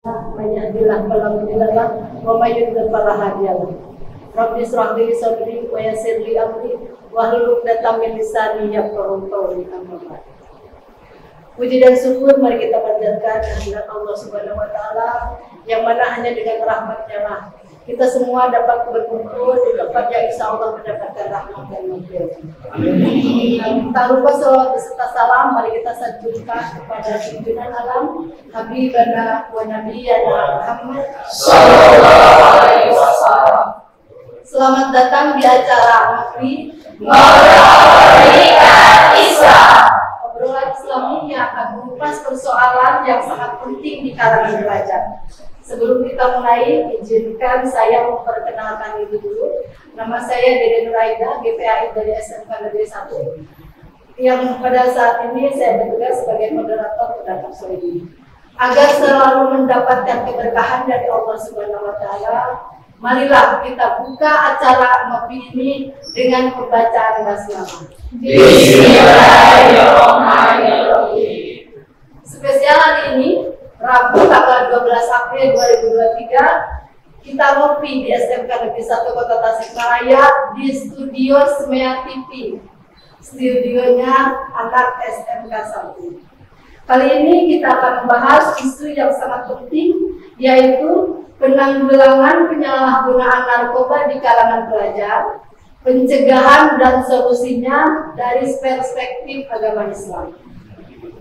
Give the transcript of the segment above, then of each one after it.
Mayahdilah fala mudhillalah wa may yudlil fala hadiyalah. Rabbi shrah li sadri wa yassir li amri wahlul 'uqdatam min lisani yafqahu qawli. Amma ba'd. Puji dan syukur mari kita panjatkan kehadirat Allah Subhanahu wa taala yang mana hanya dengan rahmat-Nya lah kita semua dapat berkumpul di tempat yang insya Allah mendapatkan rahmat dan maghfirah. Amin. Tak lupa salawat beserta salam mari kita sanjungkan kepada pimpinan alam Habibana wa Nabiyana Muhammad sallallahu alaihi wasallam. Selamat datang di acara Mahfi Memberikan Islam. Obrolan Islami yang akan mengupas persoalan yang sangat penting di kalangan pelajar. Sebelum kita mulai, izinkan saya memperkenalkan diri dulu. Nama saya Dede Nuraida, GPAI dari SMK Negeri 1, yang pada saat ini saya bertugas sebagai moderator pada sore ini. Agar selalu mendapatkan keberkahan dari Allah Subhanahu wa taala, marilah kita buka acara Mahfi ini dengan pembacaan basmalah. Bismillahirrahmanirrahim. Spesial hari ini Rabu tanggal 12 April 2023 kita ngopi di SMK Negeri 1 Kota Tasikmalaya di studio Smea TV, studionya anak SMK 1. Kali ini kita akan membahas isu yang sangat penting, yaitu penanggulangan penyalahgunaan narkoba di kalangan pelajar, pencegahan dan solusinya dari perspektif agama Islam.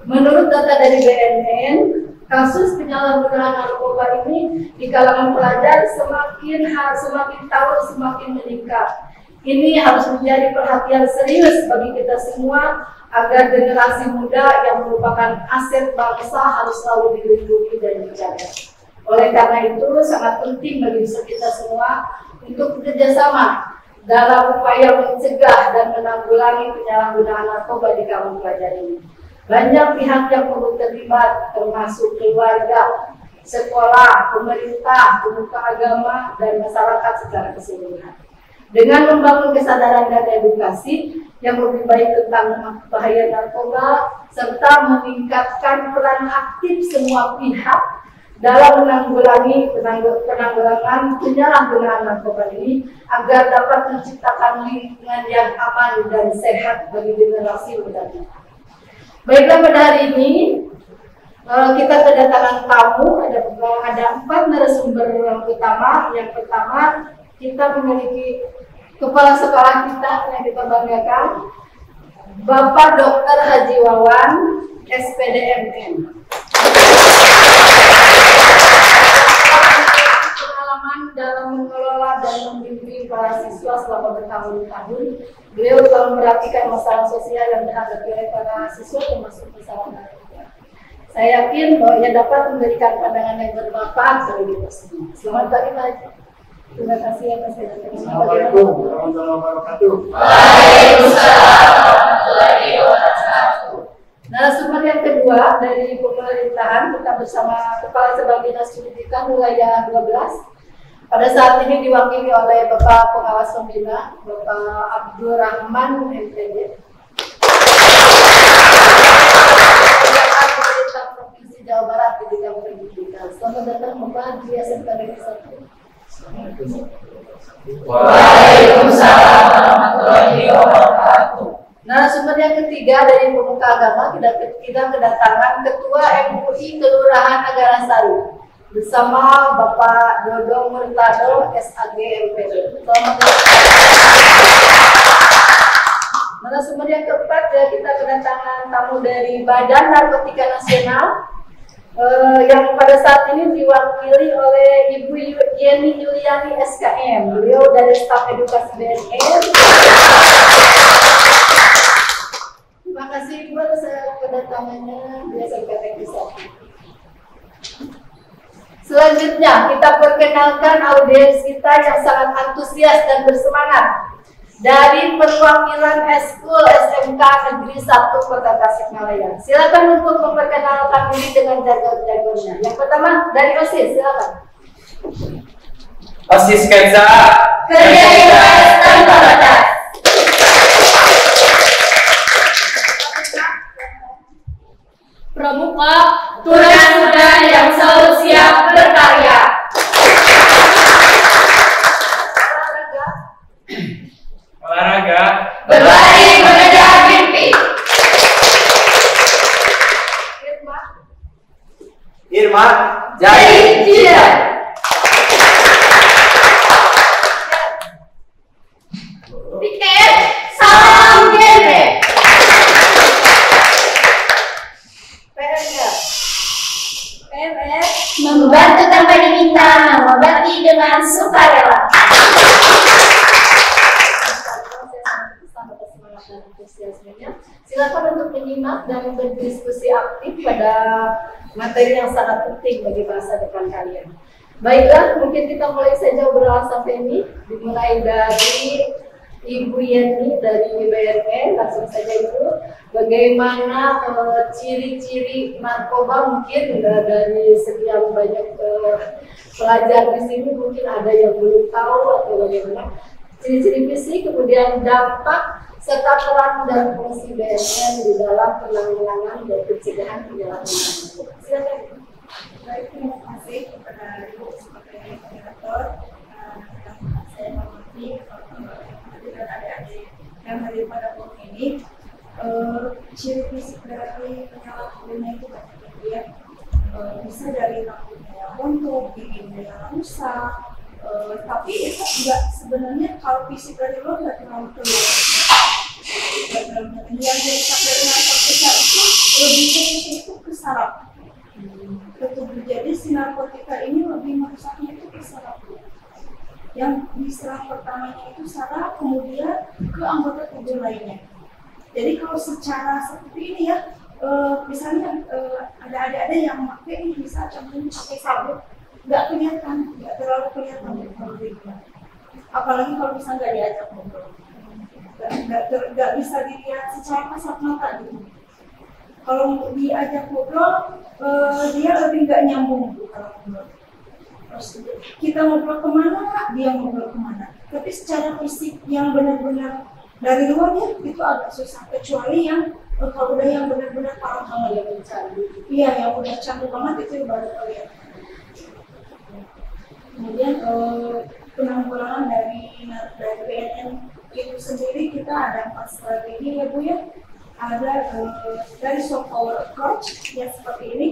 Menurut data dari BNN, kasus penyalahgunaan narkoba ini di kalangan pelajar semakin tahun semakin meningkat. Ini harus menjadi perhatian serius bagi kita semua agar generasi muda yang merupakan aset bangsa harus selalu dilindungi dan dijaga. Oleh karena itu sangat penting bagi kita semua untuk bekerjasama dalam upaya mencegah dan menanggulangi penyalahgunaan narkoba di kalangan pelajar ini. Banyak pihak yang perlu terlibat, termasuk keluarga, sekolah, pemerintah, pemuka agama, dan masyarakat secara keseluruhan. Dengan membangun kesadaran dan edukasi yang lebih baik tentang bahaya narkoba, serta meningkatkan peran aktif semua pihak dalam menanggulangi penanggulangan penyalahgunaan narkoba ini, agar dapat menciptakan lingkungan yang aman dan sehat bagi generasi muda kita. Baiklah, pada hari ini kita kedatangan tamu, ada 4 narasumber yang utama. Yang pertama, kita memiliki kepala sekolah kita yang kita banggakan, Bapak Dr. Haji Wawan, SPDMN. Pengalaman dalam mengelola dan membimbing para siswa selama bertahun-tahun. Beliau telah memperhatikan masalah sosial yang dihadapi oleh para siswa termasuk masalah narkoba. Saya yakin bahwa ia dapat memberikan pandangan yang bermanfaat bagi kita semua. Selamat pagi Pak Haji. Terima kasih atas kedatangannya. Assalamualaikum warahmatullahi wabarakatuh. Waalaikumsalam warahmatullahi wabarakatuh. Narasumber yang kedua dari pemerintahan, kita bersama Kepala Cabang Dinas Pendidikan Wilayah 12. Pada saat ini diwakili oleh Bapak Pengawas Pembina, Bapak Abdul Rahman MPD. Pemerintah Provinsi Jawa Barat di bidang pendidikan. Selamat datang Bapak di SMK Negeri 1. Waalaikumsalam warahmatullahi wabarakatuh. Narasumber yang ketiga dari pemuka agama, kita kedatangan Ketua MUI Kelurahan Nagarsari bersama Bapak Dodong Murtado SAG MPD. Selamat datang. Narasumber yang keempat, kita kedatangan tamu dari Badan Narkotika Nasional yang pada saat ini diwakili oleh Ibu Yeni Yuliani SKM. Beliau dari staf edukasi BNN. Terima kasih Ibu atas kedatangannya di SMK Negeri 1. Selanjutnya kita perkenalkan audiens kita yang sangat antusias dan bersemangat dari perwakilan Eskul SMK Negeri 1 Kota Tasikmalaya. Silakan untuk memperkenalkan diri dengan jargon-jargonnya. Yang pertama dari OSIS, silakan. OSIS Kenza, Kerja ikhlas tanpa batas. Pramuka, tunas muda yang selalu siap Piket, salam genre. PR-nya. PR membantu tanpa diminta, mengobati dengan sukarela. Silakan untuk menyimak dan berdiskusi aktif pada materi yang sangat penting bagi masa depan kalian. Baiklah, mungkin kita mulai saja obrolan sampai ini. Dimulai dari Ibu Yeni dari BNN, langsung saja Ibu. Bagaimana ciri-ciri narkoba mungkin dari sekian banyak pelajar di sini mungkin ada yang belum tahu atau bagaimana. Ciri-ciri fisik, kemudian dampak serta peran dan fungsi BNN di dalam penanggulangan dan pencegahan penyalahgunaan narkoba. Silakan. Baik, terima kasih kepada Ibu sebagai moderator. Saya mengerti dan adik-adik yang hadir pada forum ini. Ciri fisik dari penyalahguna itu banyak ya. Bisa dari rambutnya yang rontok, giginya yang rusak. Tapi itu juga sebenarnya kalau fisik dari luar nggak terlalu kelihatan. Yang rusak dari narkotika itu lebih khususnya itu ke saraf. Jadi si narkotika ini lebih merusaknya itu ke saraf. Yang diserang pertamanya itu saraf, kemudian ke anggota tubuh lainnya. Jadi kalau secara seperti ini ya, misalnya ada adik-adik yang pakai ini bisa contohnya pakai sabun, nggak kelihatan, nggak terlalu kelihatan kalau dilihat. Apalagi kalau misalnya nggak diajak ngobrol, nggak bisa dilihat secara kasat mata gitu. Kalau diajak ngobrol, dia lebih nggak nyambung kalau ngobrol. Terus kita ngobrol kemana, dia ngobrol kemana. Tapi secara fisik yang benar-benar dari luarnya itu agak susah, kecuali yang kalau udah yang benar-benar parah banget yang mencari. Iya, yang udah candu banget itu baru kelihatan. Kemudian penanggulangan dari BNN itu sendiri kita ada 4 strategi ya Bu ya. Ada dari soft power approach ya seperti ini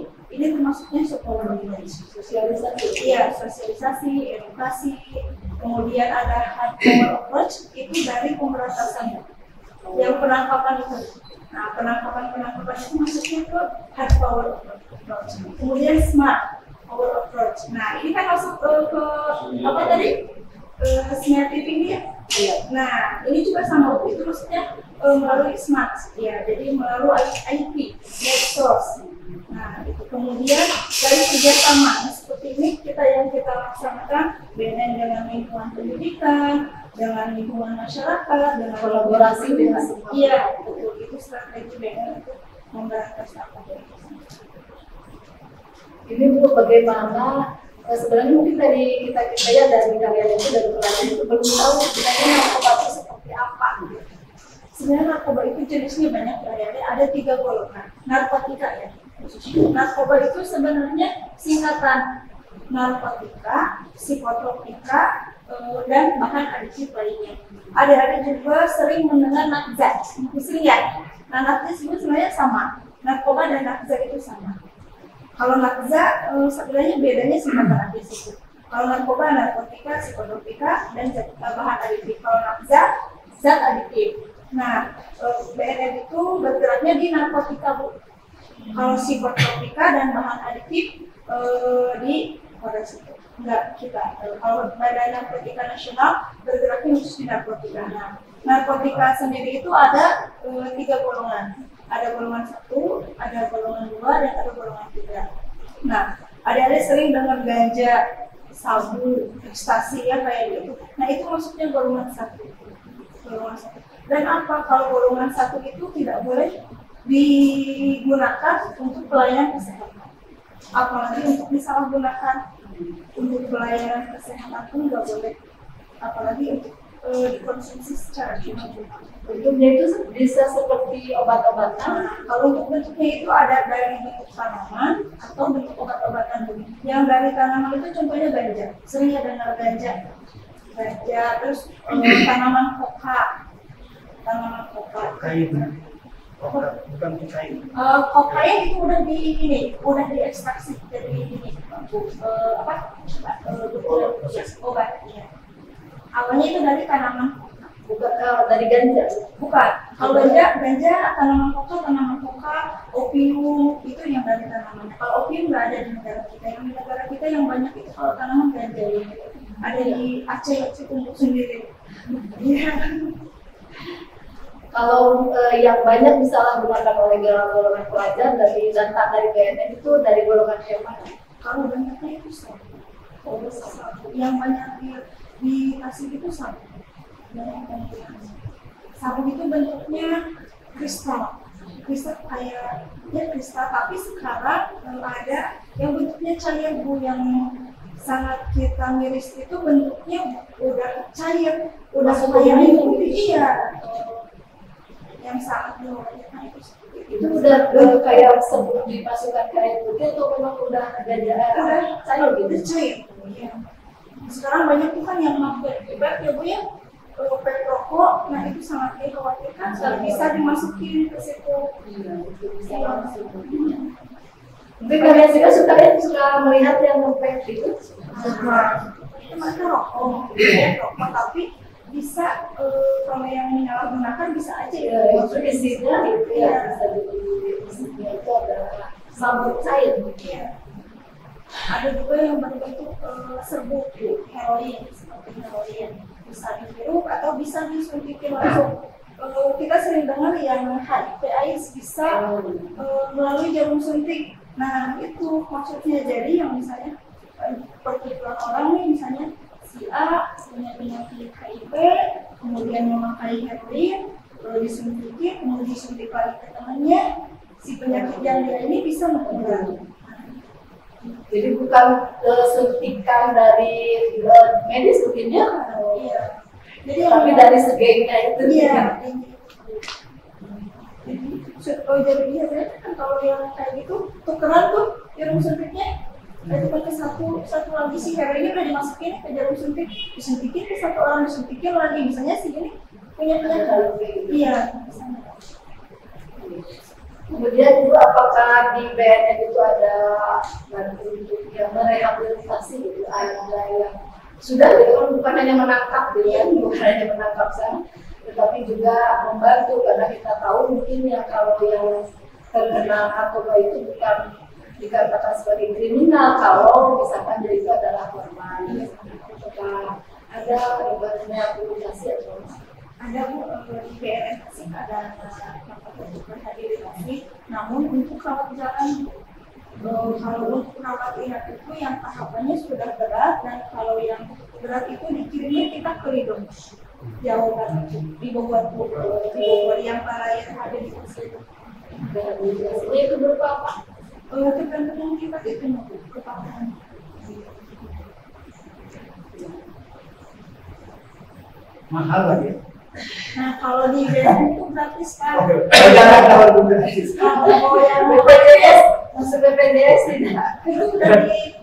termasuknya soft power approach, sosialisasi, iya sosialisasi, edukasi. Kemudian ada hard power approach itu dari pemberantasan yang penangkapan itu. Nah penangkapan itu masuknya ke hard power approach. Kemudian smart power approach. Nah ini kan masuk ke apa tadi? Smart TV ini ya. Nah ini juga sama, itu maksudnya melalui smart ya, jadi melalui IT, medsos. Nah itu kemudian dari kerjasama seperti ini kita laksanakan BNN dengan lingkungan pendidikan, dengan lingkungan masyarakat, dengan kolaborasi dengan semua. Iya betul, itu strategi BNN untuk memberantas narkoba. Ini Bu, bagaimana sebenarnya mungkin dari kita ya dari kalian itu dari pelajar itu belum tahu sebenarnya narkoba itu seperti apa gitu. Sebenarnya narkoba itu jenisnya banyak ya, ada 3 golongan narkotika ya. Narkoba itu sebenarnya singkatan narkotika, psikotropika, dan bahan adiktif lainnya. Ada juga sering mendengar nakza, sering ya. Nah nakza itu sebenarnya sama, narkoba dan nakza itu sama. Kalau nakza sebenarnya bedanya singkatan adiktif. Kalau narkoba, narkotika, psikotropika, dan bahan adiktif. Kalau nakza, zat adiktif. Nah, BNN itu bergeraknya di narkotika Bu. Kalau psikotropika dan bahan adiktif di Polres itu. Enggak kita. Kalau Badan Narkotika Nasional bergeraknya khusus di narkotika. Nah, narkotika sendiri itu ada 3 golongan. Ada golongan 1, ada golongan 2, dan ada golongan 3. Nah, adik-adik sering dengar ganja, sabu, ekstasi ya kayak gitu. Nah, itu maksudnya golongan 1. Golongan 1. Dan apa kalau golongan 1 itu tidak boleh digunakan untuk pelayanan kesehatan, apalagi untuk disalahgunakan untuk pelayanan kesehatan pun nggak boleh, apalagi untuk dikonsumsi secara cuma-cuma. Bentuknya itu bisa seperti obat-obatan. Nah, kalau untuk bentuknya itu ada dari bentuk tanaman atau bentuk obat-obatan. Yang dari tanaman itu contohnya ganja, sering ada dengar ganja, terus tanaman koka. Kain, bukan kain. Kokain itu udah diekstraksi dari ini, obat. Ya. Awalnya itu dari tanaman, Bukan dari ganja? Bukan. Kalau ganja tanaman koka, opium itu yang dari tanamannya. Kalau opium nggak ada di negara kita. Yang di negara kita yang banyak itu kalau tanaman ganja ini. Ada di Aceh untuk sendiri. Iya. Kalau yang banyak misalnya digunakan oleh golongan pelajar dari data dari BNN itu dari golongan yang mana? Kalau banyaknya itu satu. Yang banyak dikasih itu satu. Sabu itu bentuknya kristal kayak ya kristal, tapi sekarang ada yang bentuknya cair Bu, yang sangat kita miris itu bentuknya udah cair, udah kayak putih. Iya, yang sangat mengerikan itu udah kayak sebelum dimasukkan ke air putih atau memang udah ada cair gitu? Udah cair. Iya. Sekarang banyak tuh kan yang mampir bebek ya Bu ya, vape rokok, nah itu sangat dikhawatirkan kalau bisa dimasukin ke situ. Iya, itu bisa dimasukin. Mungkin kalian juga suka melihat yang vape itu? Itu mereka rokok, tapi bisa kalau yang menyalahgunakan bisa aja ya. Itu isinya itu ya bisa isinya itu ada sabun cair. Iya. Ada juga yang berbentuk serbuk heroin, seperti heroin bisa dihirup atau bisa disuntikin langsung. Kita sering dengar yang HIV/AIDS bisa melalui jarum suntik. Nah itu maksudnya, jadi yang misalnya perkumpulan orang nih, misalnya si A punya penyakit HIV, kemudian memakai heroin, disuntikin, kemudian disuntik lagi ke temannya, si penyakit yang dia ini bisa menular. Jadi bukan suntikan dari medis mungkin ya? Iya. Jadi tapi dari segengnya itu. Iya. Jadi biasanya kan kalau yang kayak gitu tukeran tuh jarum suntiknya. Itu pakai satu lagi si heroinnya udah dimasukin ke jarum suntik, disuntikin ke satu orang, disuntikin lagi, misalnya si ini punya penyakit. Iya. Kemudian itu apakah di BNN itu ada bantu untuk yang merehabilitasi gitu, ada yang sudah gitu kan, bukan hanya menangkap gitu ya, bukan hanya menangkap sana, tetapi juga membantu, karena kita tahu mungkin ya kalau yang terkena narkoba itu bukan dikatakan sebagai kriminal kalau misalkan dia itu adalah korban. Apakah ada rehabilitasi atau ada Bu, di BNN sih ada tempat untuk rehabilitasi, namun untuk rawat jalan, kalau untuk rawat inap itu yang tahapannya sudah berat, dan kalau yang berat itu dikirimnya kita ke Ridho jauh banget di Bogor yang para yang ada di situ. rehabilitasinya itu berupa apa? Tergantung kita itu kepastian. Mahal lagi ya? Nah kalau di BNN itu gratis kan. Kalau gratis. Kalau yang BPJS, masuk BPJS tidak? itu udah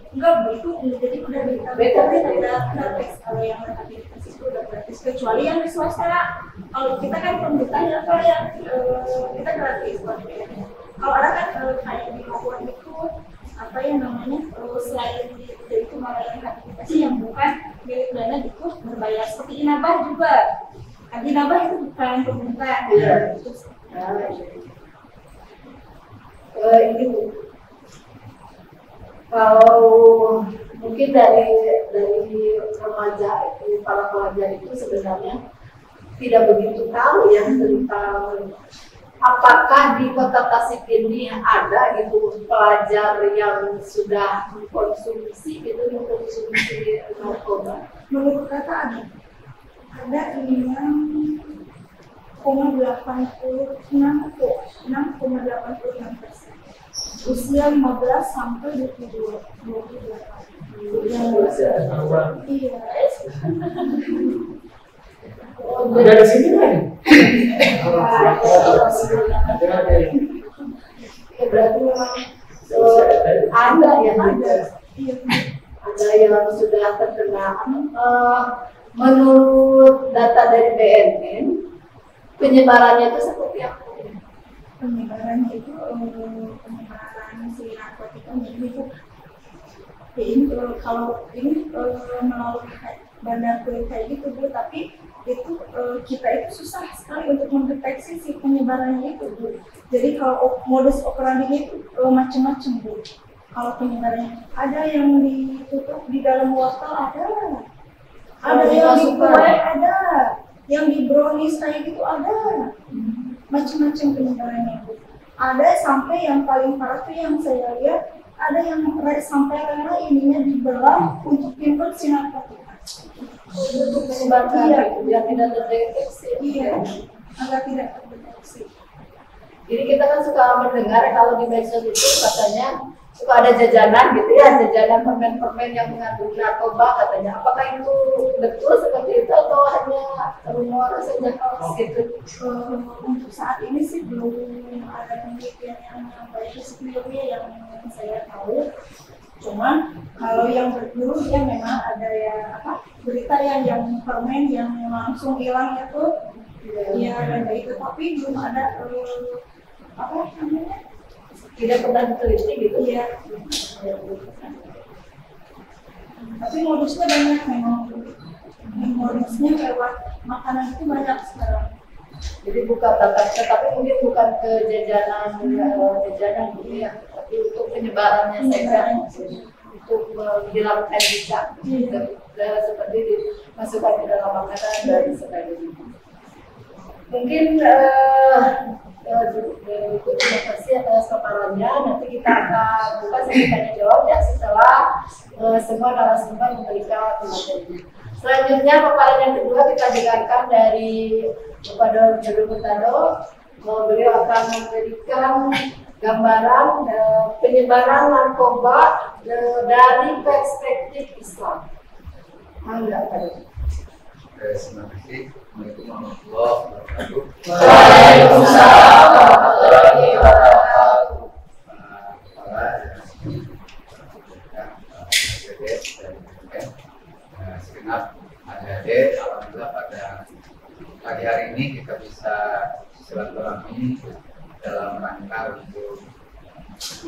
enggak Bu, itu jadi udah udah gratis. Kalau yang rehabilitasi itu udah gratis, kecuali yang di swasta. Kalau kita kan pemerintah ya, kalau yang kita gratis buat BNN. Kalau ada kan kayak di Bogor itu apa yang namanya selain itu malah rehabilitasi yang bukan milik dana itu berbayar, seperti Inabah juga. Inabah itu bukan pemerintah. Iya. Ini kalau mungkin dari remaja itu, para pelajar itu sebenarnya tidak begitu tahu ya tentang apakah di Kota Tasik ini ada gitu pelajar yang sudah mengkonsumsi narkoba. Menurut data ada 6,86%. Usia 15 sampai 28. Iya. Udah di sini kan? Ya berarti memang ada yang ada yang sudah terkena. Menurut data dari BNN, penyebarannya itu seperti apa? Penyebarannya itu penyebaran si narkotika itu ini kalau ini melalui bandar kulit kayak gitu Bu, tapi itu kita itu susah sekali untuk mendeteksi si penyebarannya itu, Bu. Jadi kalau modus operandi itu macam-macam, Bu. Kalau penyebarannya ada yang ditutup di dalam wortel, ada yang di kue, ada yang di brownies kayak gitu, ada macam-macam penyebarannya, Bu. Ada sampai yang paling parah tuh yang saya lihat, ada yang sampai karena ininya dibelah untuk timbul sinar narkotika. Untuk menyebarkan yang tidak terdeteksi. Iya, agar tidak terdeteksi. Jadi kita kan suka mendengar kalau di medsos itu katanya suka ada jajanan gitu ya, jajanan permen-permen yang mengandung narkoba katanya. Apakah itu betul seperti itu atau hanya rumor saja hoax gitu? Untuk saat ini sih belum ada penelitian yang baik sebelumnya yang saya tahu. Cuman kalau yang berburu ya memang ada ya berita yang permen yang langsung hilang itu ya ada itu, tapi belum ada Tidak pernah diteliti gitu ya. Tapi modusnya banyak memang. Modusnya lewat makanan itu banyak sekarang. jadi bukan tetapi mungkin bukan ke jajanan gitu ya, tapi untuk penyebarannya saja, untuk dilakukan bisa seperti dimasukkan ke dalam makanan dan sebagainya. Mungkin terima kasih atas paparannya. Nanti kita akan buka sesi tanya jawab ya setelah semua narasumber memberikan materinya. Selanjutnya paparan yang kedua kita dengarkan dari Bapak Jodo Murtado. Beliau akan memberikan gambaran penyebaran narkoba dari perspektif Islam. Terima kasih. Assalamualaikum warahmatullahi wabarakatuh. Waalaikumsalam warahmatullahi wabarakatuh. Segenap adik-adik, alhamdulillah pada pagi hari ini kita bisa silaturahmi dalam rangka untuk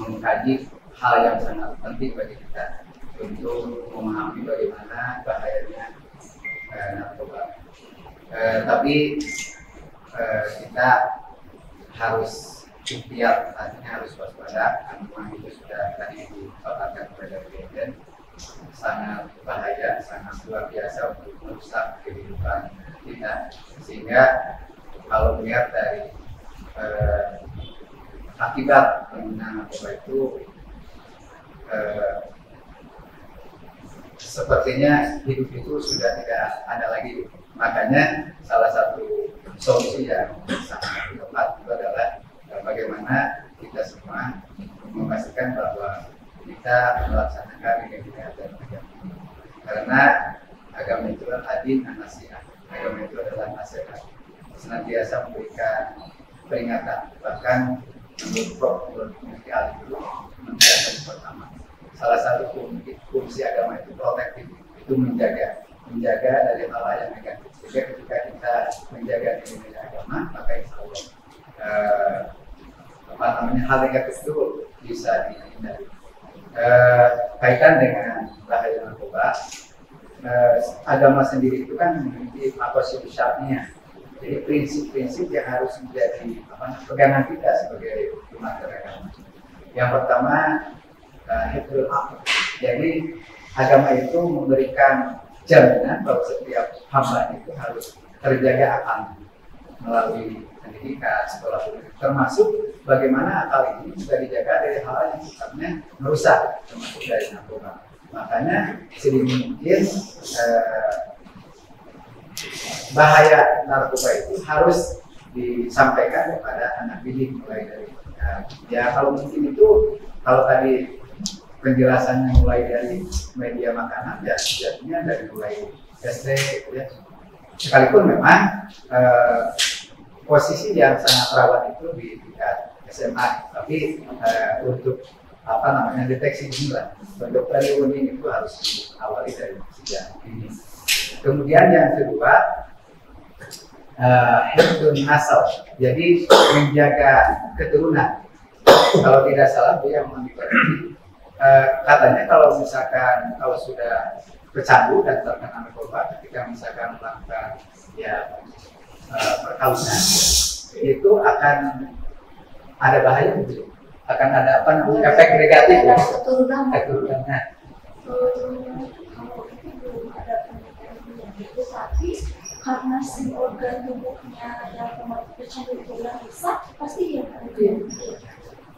mengkaji hal yang sangat penting bagi kita untuk memahami bagaimana bahayanya narkoba. Tapi kita harus ikhtiar, artinya harus waspada, karena itu sudah tadi dipaparkan kepada Presiden, sangat bahaya, sangat luar biasa untuk merusak kehidupan kita. Sehingga kalau melihat dari akibat penggunaan narkoba itu sepertinya hidup itu sudah tidak ada lagi. Makanya salah satu solusi yang sangat tepat itu adalah bagaimana kita semua memastikan bahwa kita melaksanakan identitas dan agama. Karena agama itu adalah adil dan nasihat. Agama itu adalah nasihat. Senantiasa memberikan peringatan. Bahkan menurut Prof. Mufti Ali itu menjelaskan pertama. Salah satu fungsi agama itu protektif, itu menjaga dari hal-hal yang negatif. Jadi ketika kita menjaga nilai agama, maka insya Allah hal negatif itu bisa dihindari. Kaitan dengan bahaya narkoba, agama sendiri itu kan memiliki syaratnya. Jadi prinsip-prinsip yang harus menjadi pegangan kita sebagai umat beragama. Yang pertama, hifdzul aql. Jadi agama itu memberikan jaminan bahwa setiap hamba itu harus terjaga akalnya melalui pendidikan, sekolah publik, termasuk bagaimana akal ini bisa dijaga dari hal yang sifatnya merusak, termasuk dari narkoba. Makanya sedini mungkin bahaya narkoba itu harus disampaikan kepada anak didik mulai dari ya kalau mungkin itu kalau tadi penjelasannya mulai dari media makanan ya jadinya dari mulai SD ya. Sekalipun memang posisi yang sangat rawan itu di tingkat SMA, tapi untuk deteksi dini lah, untuk early warning itu harus diawali dari sejak ini. Kemudian yang kedua, hifdzun nasal, jadi menjaga keturunan. Kalau tidak salah dia mengambil katanya kalau misalkan kalau sudah pecandu dan terkena narkoba ketika misalkan melakukan ya perkawinan itu akan ada bahaya gitu, akan ada apa namanya efek negatif ya, keturunan. keturunannya. Kalau itu belum ada penelitian gitu, tapi karena si organ tubuhnya yang kemarin tercandu itu udah rusak, pasti ya.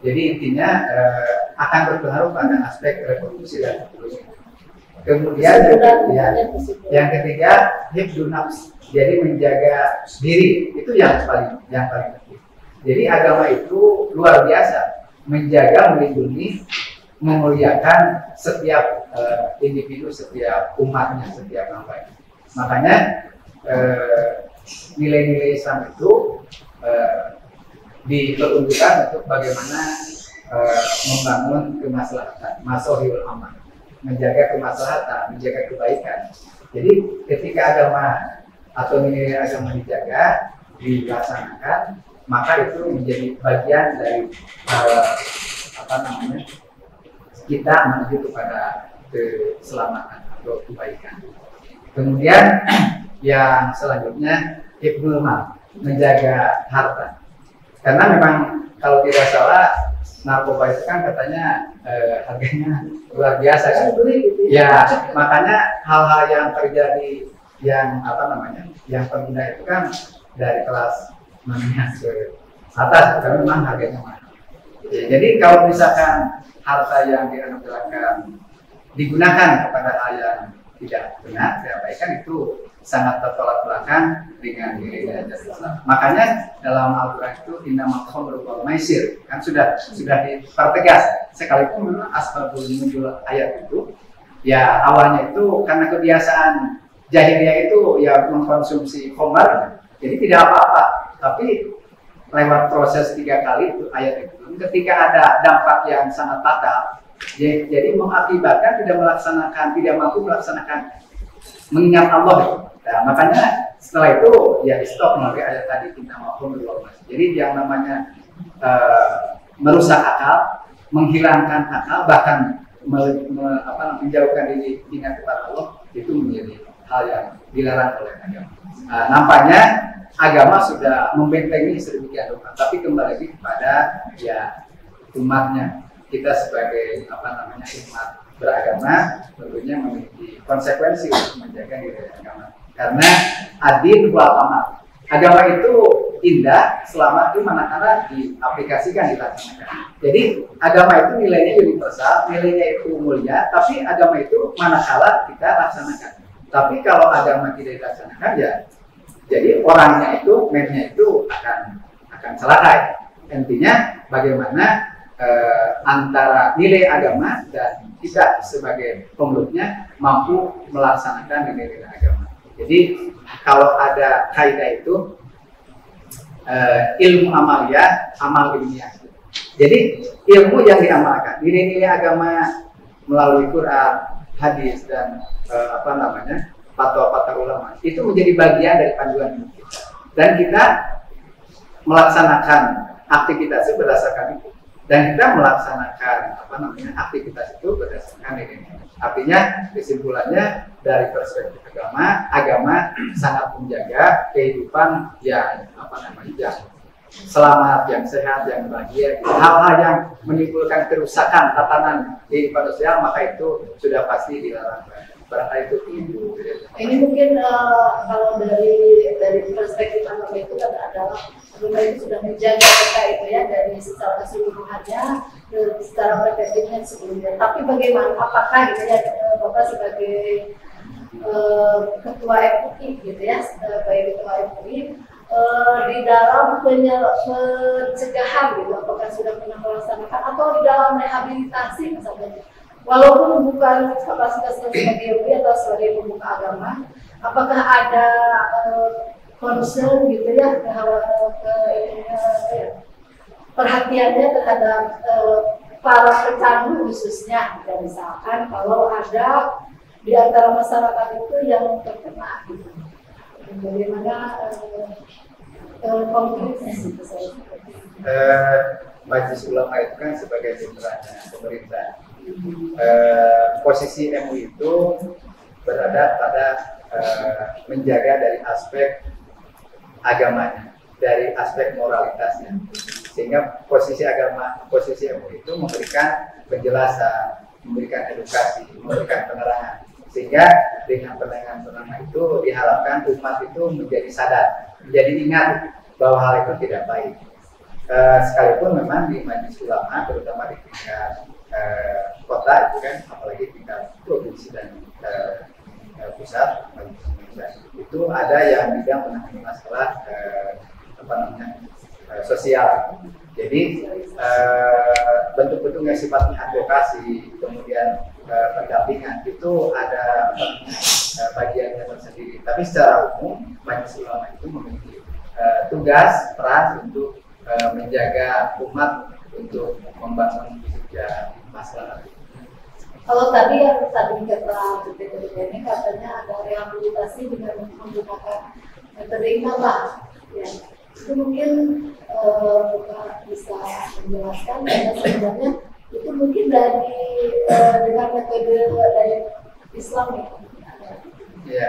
Jadi intinya akan berpengaruh pada aspek reproduksi dan seterusnya. Kemudian yang ketiga hifdzun nafs, jadi menjaga diri, itu yang paling penting. Jadi agama itu luar biasa, menjaga, melindungi, memuliakan setiap individu, setiap umatnya, setiap hambanya. Makanya nilai-nilai Islam itu diperuntukkan untuk bagaimana membangun kemaslahatan, maslahul aman, menjaga kemaslahatan, menjaga kebaikan. Jadi ketika agama atau nilai agama dijaga, dilaksanakan, maka itu menjadi bagian dari kita menuju kepada keselamatan atau kebaikan. Kemudian yang selanjutnya hifdzul mal, menjaga harta. Karena memang kalau tidak salah narkoba itu kan katanya harganya luar biasa kan. Ya, makanya hal-hal yang terjadi yang yang pengguna itu kan dari kelas menengah ke atas, karena memang harganya mahal. Jadi kalau misalkan harta yang dianugerahkan digunakan kepada hal yang tidak benar, tidak baik, kan itu sangat tertolak belakang dengan nilai ajaran Islam. Makanya dalam Al-Quran itu innamal khamru wal maisir kan sudah dipertegas. Sekalipun memang asbabul nuzul ayat itu ya awalnya itu karena kebiasaan jahiliyah itu ya mengkonsumsi khamar, jadi tidak apa-apa. Tapi lewat proses 3 kali itu ayat itu, ketika ada dampak yang sangat fatal, jadi mengakibatkan tidak mampu melaksanakan mengingat Allah. Nah, makanya setelah itu ya di stop melalui ayat tadi kita maupun berdoa. Jadi yang namanya merusak akal, menghilangkan akal, bahkan menjauhkan diri ingat kepada Allah, itu menjadi hal yang dilarang oleh agama. Nah, nampaknya agama sudah membentengi sedemikian rupa, tapi kembali lagi kepada ya umatnya. Kita sebagai umat beragama tentunya memiliki konsekuensi untuk menjaga nilai agama. Karena adil wal amal, agama itu indah selama itu manakala diaplikasikan, dilaksanakan. Jadi agama itu nilainya universal, nilainya itu mulia, tapi agama itu manakala kita laksanakan. Tapi kalau agama tidak dilaksanakan ya, jadi orangnya itu, mennya itu akan celaka. Intinya bagaimana antara nilai agama dan kita sebagai pemeluknya mampu melaksanakan nilai-nilai agama. Jadi kalau ada kaidah itu ilmu amaliyah, amal ilmiah. Jadi ilmu yang diamalkan, nilai-nilai agama melalui Quran, hadis dan fatwa-fatwa ulama itu menjadi bagian dari panduan hidup kita. Dan kita melaksanakan aktivitas itu berdasarkan itu. Dan kita melaksanakan aktivitas itu berdasarkan ini. Artinya kesimpulannya dari perspektif agama sangat menjaga kehidupan yang yang selamat, yang sehat, yang bahagia. Hal-hal yang menimbulkan kerusakan tatanan kehidupan sosial, maka itu sudah pasti dilarang. Barangkali itu ini mungkin kalau dari perspektif agama itu kan adalah agama itu sudah menjaga kita itu ya dari secara keseluruhannya, secara preventifnya sebelumnya. Tapi bagaimana? Apakah gitu ya Bapak sebagai ketua MUI gitu ya, sebagai ketua MUI di dalam pencegahan gitu, apakah sudah pernah melaksanakan atau di dalam rehabilitasi misalnya? Walaupun bukan kapasitasnya sebagai MUI atau sebagai pembuka agama, apakah ada concern gitu ya perhatiannya terhadap para pecandu khususnya, dan misalkan kalau ada di antara masyarakat itu yang terkena gitu, bagaimana konkretnya gitu saya? Majelis Ulama itu kan sebagai mitranya pemerintah. Posisi MUI itu berada pada menjaga dari aspek agamanya, dari aspek moralitasnya, sehingga posisi MUI itu memberikan penjelasan, memberikan edukasi, memberikan penerangan, sehingga dengan penerangan itu diharapkan umat itu menjadi sadar, menjadi ingat bahwa hal itu tidak baik. Sekalipun memang di majelis ulama, terutama di tingkat kota itu kan, apalagi tingkat provinsi dan pusat, itu ada yang bidang menangani masalah sosial. Jadi bentuk-bentuk yang sifatnya advokasi, kemudian pendampingan itu ada bagiannya tersendiri. Tapi secara umum majelis ulama itu memiliki tugas peran untuk menjaga umat untuk membangun hijab masalah. Kalau tadi yang tadi kata BPTB ini katanya ada rehabilitasi dengan menggunakan metode inabah, ya. Itu mungkin Bapak bisa menjelaskan karena sebenarnya itu mungkin dari dengan metode dari Islam ya. Ya,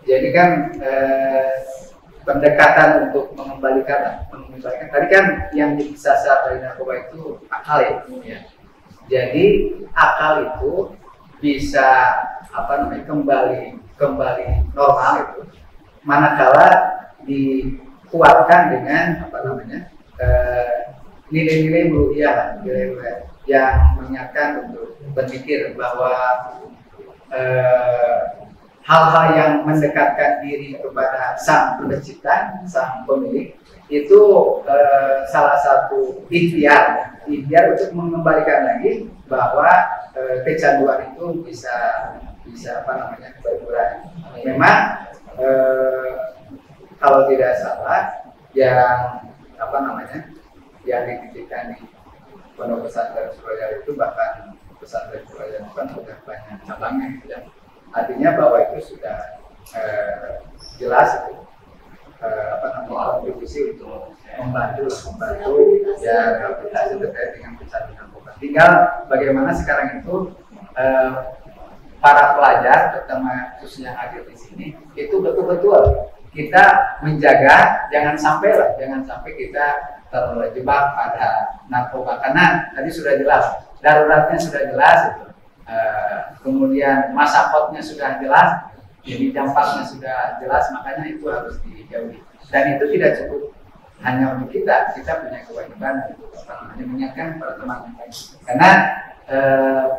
jadi kan pendekatan untuk mengembalikan tadi kan yang disasar dari narkoba itu akal ya. Jadi akal itu bisa kembali normal itu manakala dikuatkan dengan nilai-nilai ruhiyah, yang mengingatkan untuk berpikir bahwa hal-hal yang mendekatkan diri kepada sang pencipta, sang pemilik itu salah satu ikhtiar untuk mengembalikan lagi bahwa kecanduan itu bisa berkurang. Memang kalau tidak salah yang yang dititipkan di Pondok Pesantren Suraya itu, bahkan pesantren Suraya itu kan sudah banyak cabangnya ya. Artinya bahwa itu sudah jelas itu kontribusi untuk membantu ya rehabilitasi terkait dengan pecandu narkoba. Tinggal bagaimana sekarang itu para pelajar, terutama khususnya yang hadir di sini, itu betul-betul kita menjaga jangan sampai kita terjebak pada narkoba, karena tadi sudah jelas daruratnya sudah jelas itu. Kemudian masa outnya sudah jelas, jadi dampaknya sudah jelas, makanya itu harus dijauhi. Dan itu tidak cukup hanya untuk kita punya kewajiban untuk mengingatkan para teman lain. Karena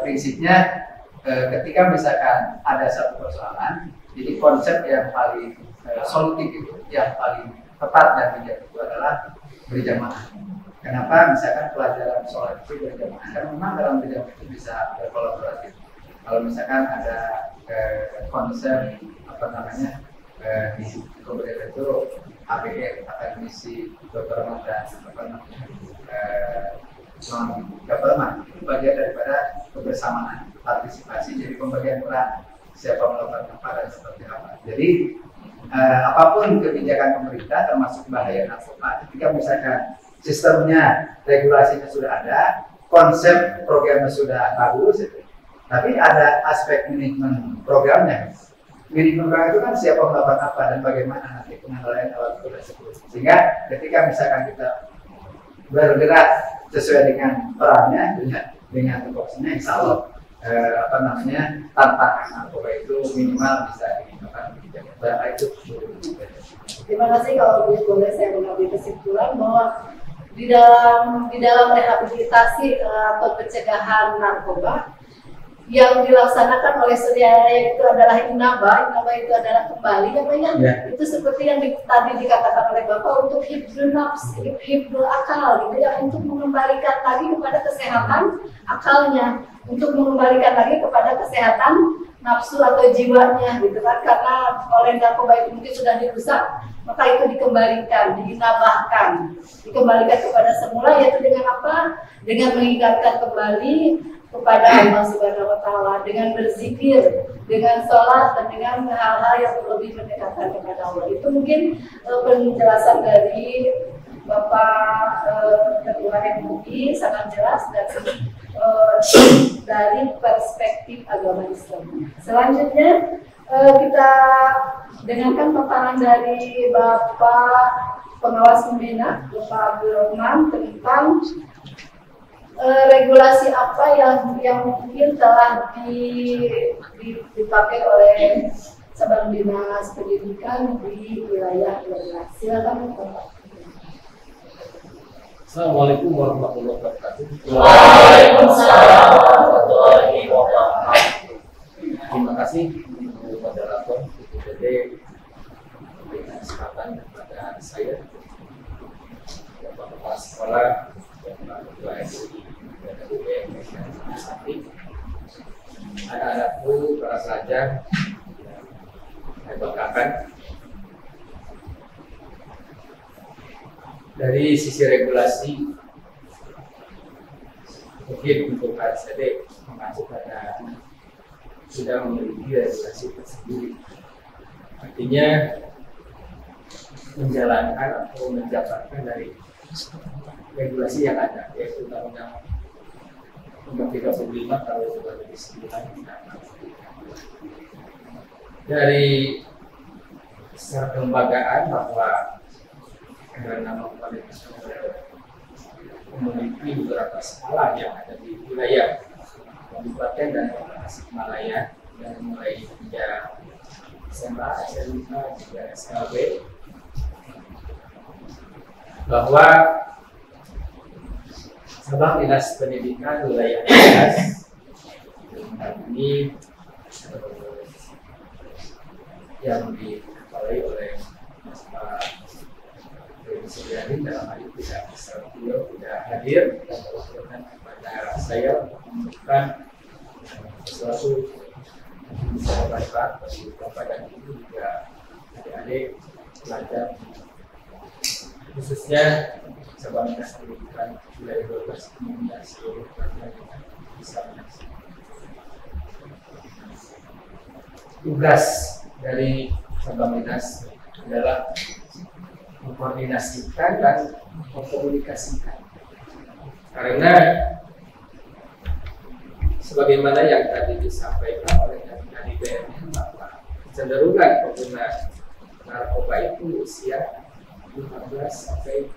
prinsipnya ketika misalkan ada satu persoalan, jadi konsep yang paling solutif itu, yang paling tepat dan bijak itu adalah berjamaah. Kenapa misalkan pelajaran sholat itu berjamaah? Karena memang dalam berjamaah itu bisa berkolaborasi. Kalau misalkan ada konsep di kemudian itu APG, akademisi Dr. dan non-government, itu bagian daripada kebersamaan, partisipasi, jadi pembagian peran siapa melakukan apa dan seperti apa. Jadi apapun kebijakan pemerintah termasuk bahaya narkoba, ketika misalkan sistemnya, regulasinya sudah ada, konsep programnya sudah bagus, tapi ada aspek manajemen programnya. Manajemen program itu kan siapa melakukan apa dan bagaimana nanti pengendalian alat tersebut. Sehingga ketika misalkan kita bergerak sesuai dengan perannya, dengan tupoksinya, insya Allah tantangan narkoba itu minimal bisa dijaga. Itu. Terima kasih. Kalau boleh saya mengambil kesimpulan bahwa di dalam rehabilitasi atau pencegahan narkoba yang dilaksanakan oleh Surya itu adalah inabah itu adalah kembali itu seperti yang tadi dikatakan oleh Bapak, untuk hifdzun nafs, hifdzul akal gitu ya, untuk mengembalikan lagi kepada kesehatan akalnya, untuk mengembalikan lagi kepada kesehatan nafsu atau jiwanya gitu kan, karena oleh narkoba itu mungkin sudah dirusak, maka itu dikembalikan, diinabahkan, dikembalikan kepada semula, yaitu dengan apa? Dengan mengingatkan kembali kepada Allah Subhanahu wa Ta'ala, dengan berzikir, dengan sholat, dan dengan hal-hal yang lebih mendekatkan kepada Allah. Itu mungkin penjelasan dari Bapak Ketua MUI sangat jelas, dan dari perspektif agama Islam. Selanjutnya kita dengarkan paparan dari Bapak Pengawas Pembina, Bapak Abdul Rahman, tentang regulasi apa yang mungkin telah dipakai oleh Sabang Dinas Pendidikan di wilayah 12. Silakan Bapak. Assalamualaikum warahmatullahi wabarakatuh. Waalaikumsalam warahmatullahi wabarakatuh. Terima kasih moderator UPD memberikan kesempatan kepada saya, Bapak Kepala Sekolah, Bapak Ketua SI, dan UPN dan Sakti, anak-anakku, para pelajar, saya banggakan. Dari sisi regulasi, mungkin untuk KSD mengacu pada sudah memiliki regulasi tersendiri. Artinya menjalankan atau menjabarkan dari regulasi yang ada, yaitu Undang-Undang Nomor 35 Tahun 2009. Dari secara kelembagaan bahwa nama kualitas memiliki beberapa skala yang ada di wilayah Kabupaten dan Kota Tasikmalaya, dari mulai hingga SMA, SMK, juga SLB, bahwa Sabang Dinas Pendidikan wilayah 12 ini yang dikepalai oleh Pak Sedianin dalam hal ini tidak bisa, beliau tidak hadir dan mewakilkan kepada saya memberikan sesuatu yang bisa bermanfaat bagi Bapak dan Ibu juga adik-adik pelajar, khususnya Sabang Dinas Pendidikan wilayah 12 ini dan seluruh pelajar yang bisa menyaksikan. Tugas dari Sabang Dinas adalah mengkoordinasikan dan mengkomunikasikan, karena sebagaimana yang tadi disampaikan oleh dari BNN bahwa kecenderungan pengguna narkoba itu usia 15 sampai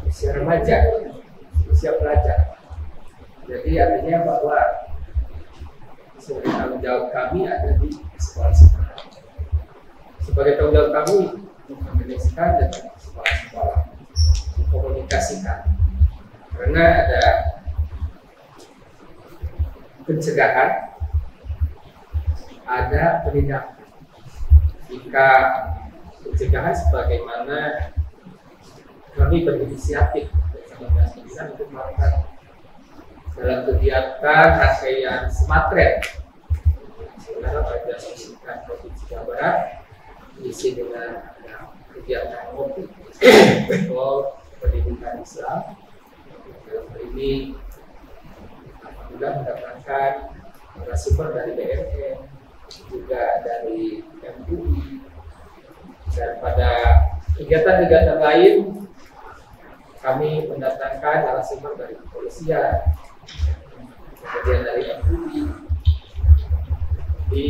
usia remaja, usia pelajar. Jadi artinya bahwa sebagai tanggung jawab kami ada di sekolah-sekolah. Sebagai tanggung jawab kami mengkomunikasikan dengan sekolah-sekolah, mengkomunikasikan, karena ada pencegahan, ada penindakan. Jika pencegahan sebagaimana kami berinisiatif bersama Dinas Pendidikan untuk melakukan dalam kegiatan rangkaian Sematret, sebenarnya pada pendidikan Provinsi Jawa Barat diisi dengan kegiatan OPI atau pendidikan Islam. Dalam hal ini alhamdulillah mendapatkan narasumber dari BNN, juga dari MUI, dan pada kegiatan-kegiatan lain kami mendatangkan narasumber dari kepolisian, kemudian dari MUI, di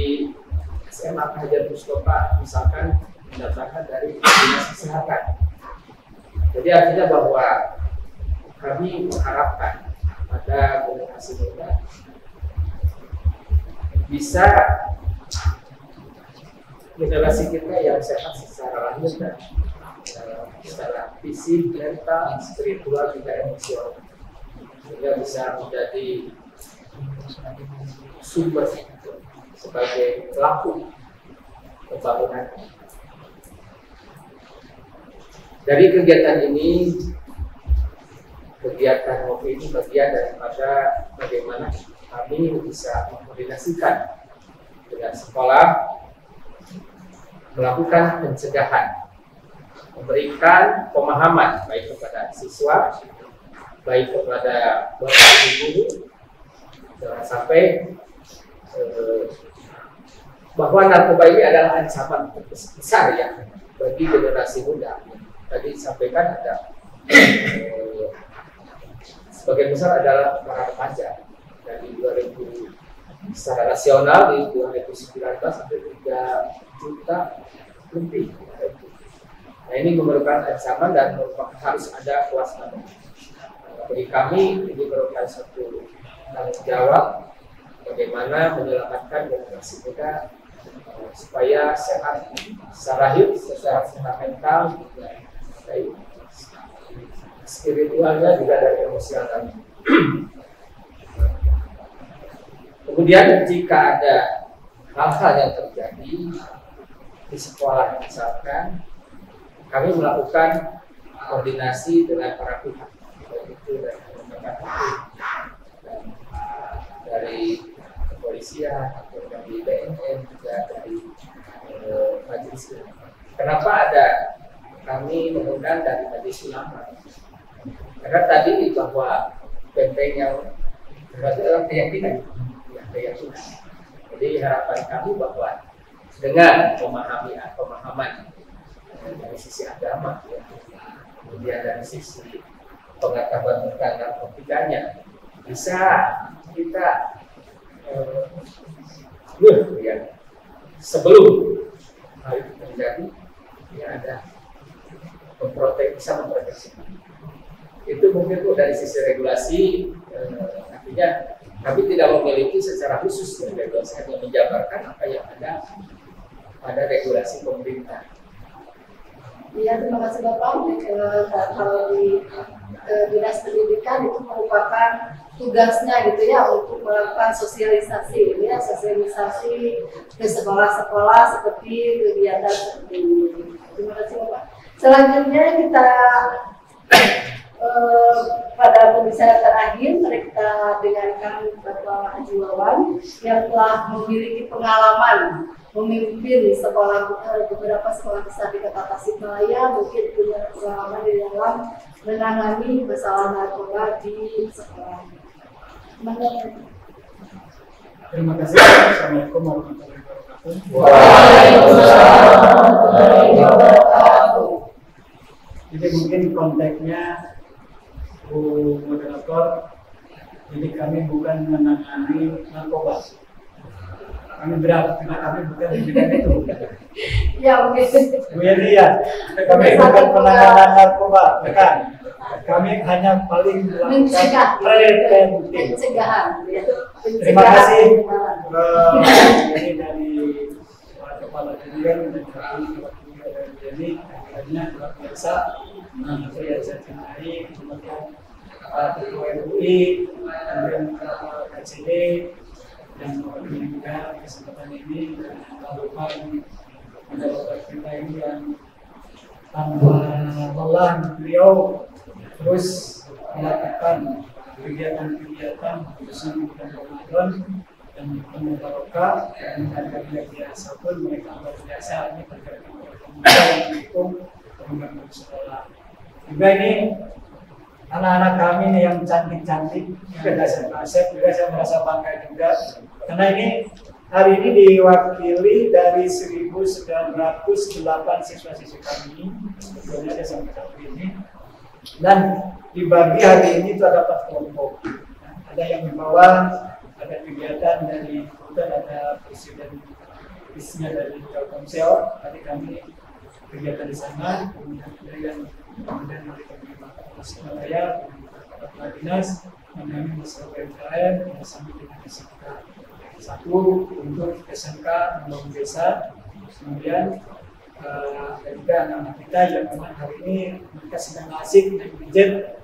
SMA Hajar Mustafa misalkan mendatangkan dari Dinas Kesehatan. Jadi artinya bahwa kami mengharapkan pada generasi muda bisa generasi kita yang sehat secara lahir dan secara fisik, mental, spiritual, juga emosional, sehingga bisa menjadi sumber sebagai pelaku pembangunan. Dari kegiatan ini, kegiatan MOPI ini bagian daripada bagaimana kami bisa mengkoordinasikan dengan sekolah, melakukan pencegahan, memberikan pemahaman baik kepada siswa, baik kepada bapak ibu, jangan sampai bahwa narkoba ini adalah ancaman besar ya bagi generasi muda. Tadi disampaikan ada sebagian besar adalah para remaja. Dari 2000 secara nasional di 2019 sampai 3 juta lebih. Nah, ini memerlukan ancaman dan harus ada kewaspadaan. Bagi kami ini merupakan satu tanggung jawab bagaimana menyelamatkan generasi muda supaya sehat secara hidup, secara mental, spiritualnya juga dari emosional. Kemudian jika ada hal-hal yang terjadi di sekolah misalkan, kami melakukan koordinasi dengan para pihak, baik itu dari lembaga hukum, dari kepolisian atau dari BNN juga dari majelis. Kenapa ada kami mengundang dari majelis ulama? Karena tadi bahwa benteng yang berarti dalam keyakinan. Jadi harapan kami bahwa dengan pemahaman dari sisi agama, kemudian dari sisi pengetahuan tentang narkotikanya, bisa kita sebelum hal itu terjadi, ya ada bisa memproteksi. Itu mungkin dari sisi regulasi, artinya kami tidak memiliki secara khusus regulasi, hanya menjabarkan apa yang ada pada regulasi pemerintah. Iya, terima kasih Bapak. Kalau di Dinas Pendidikan itu merupakan tugasnya gitu ya untuk melakukan sosialisasi, gitu ya, sosialisasi ke sekolah-sekolah seperti kegiatan seperti ini. Terima kasih Bapak. Selanjutnya kita pada pembicaraan terakhir, mari kita dengarkan Bapak Haji Wawan yang telah memiliki pengalaman memimpin beberapa sekolah besar di Kota Tasikmalaya, mungkin punya pengalaman di dalam menangani masalah narkoba di sekolah. Terima kasih. Assalamualaikum warahmatullahi wabarakatuh. Waalaikumsalam warahmatullahi wabarakatuh. Jadi mungkin konteksnya Bu Moderator, jadi kami bukan menangani narkoba. Kami berat, karena kami bukan di bidang itu. Ya, mungkin. Bu Yedria, kami bukan penanganan narkoba, bukan. Kami hanya paling melakukan preventif. Pencegahan. Terima kasih ini dari Kepala Dirjen dan jadi hanya luar biasa. Saya cintai, kemudian Ketua MUI, kemudian KCD, dan juga kesempatan ini melakukan pendapat kita ini yang tanpa lelah beliau terus melakukan kegiatan-kegiatan khususnya di bulan Ramadan dan penuh barokah, dan harga biasa pun mereka luar biasa ini terkait dengan yang mendukung pengembangan sekolah. Juga ini anak-anak kami nih yang cantik-cantik, yang asep-asep, juga saya merasa bangga juga karena ini hari ini diwakili dari 1.908 siswa-siswi kami, sebetulnya ada sampai saat ini, dan dibagi hari ini itu ada 4 kelompok. Ada yang membawa, ada kegiatan dari kota, ada presiden bisnya dari Telkomsel, tadi kami kegiatan di sana, kemudian dari Tasikmalaya, Kepala Dinas, dan kami masalah UMKM bersama dengan SMK. Satu untuk SMK membangun desa, kemudian ada juga anak-anak kita yang memang hari ini mereka sedang asik naik gadget,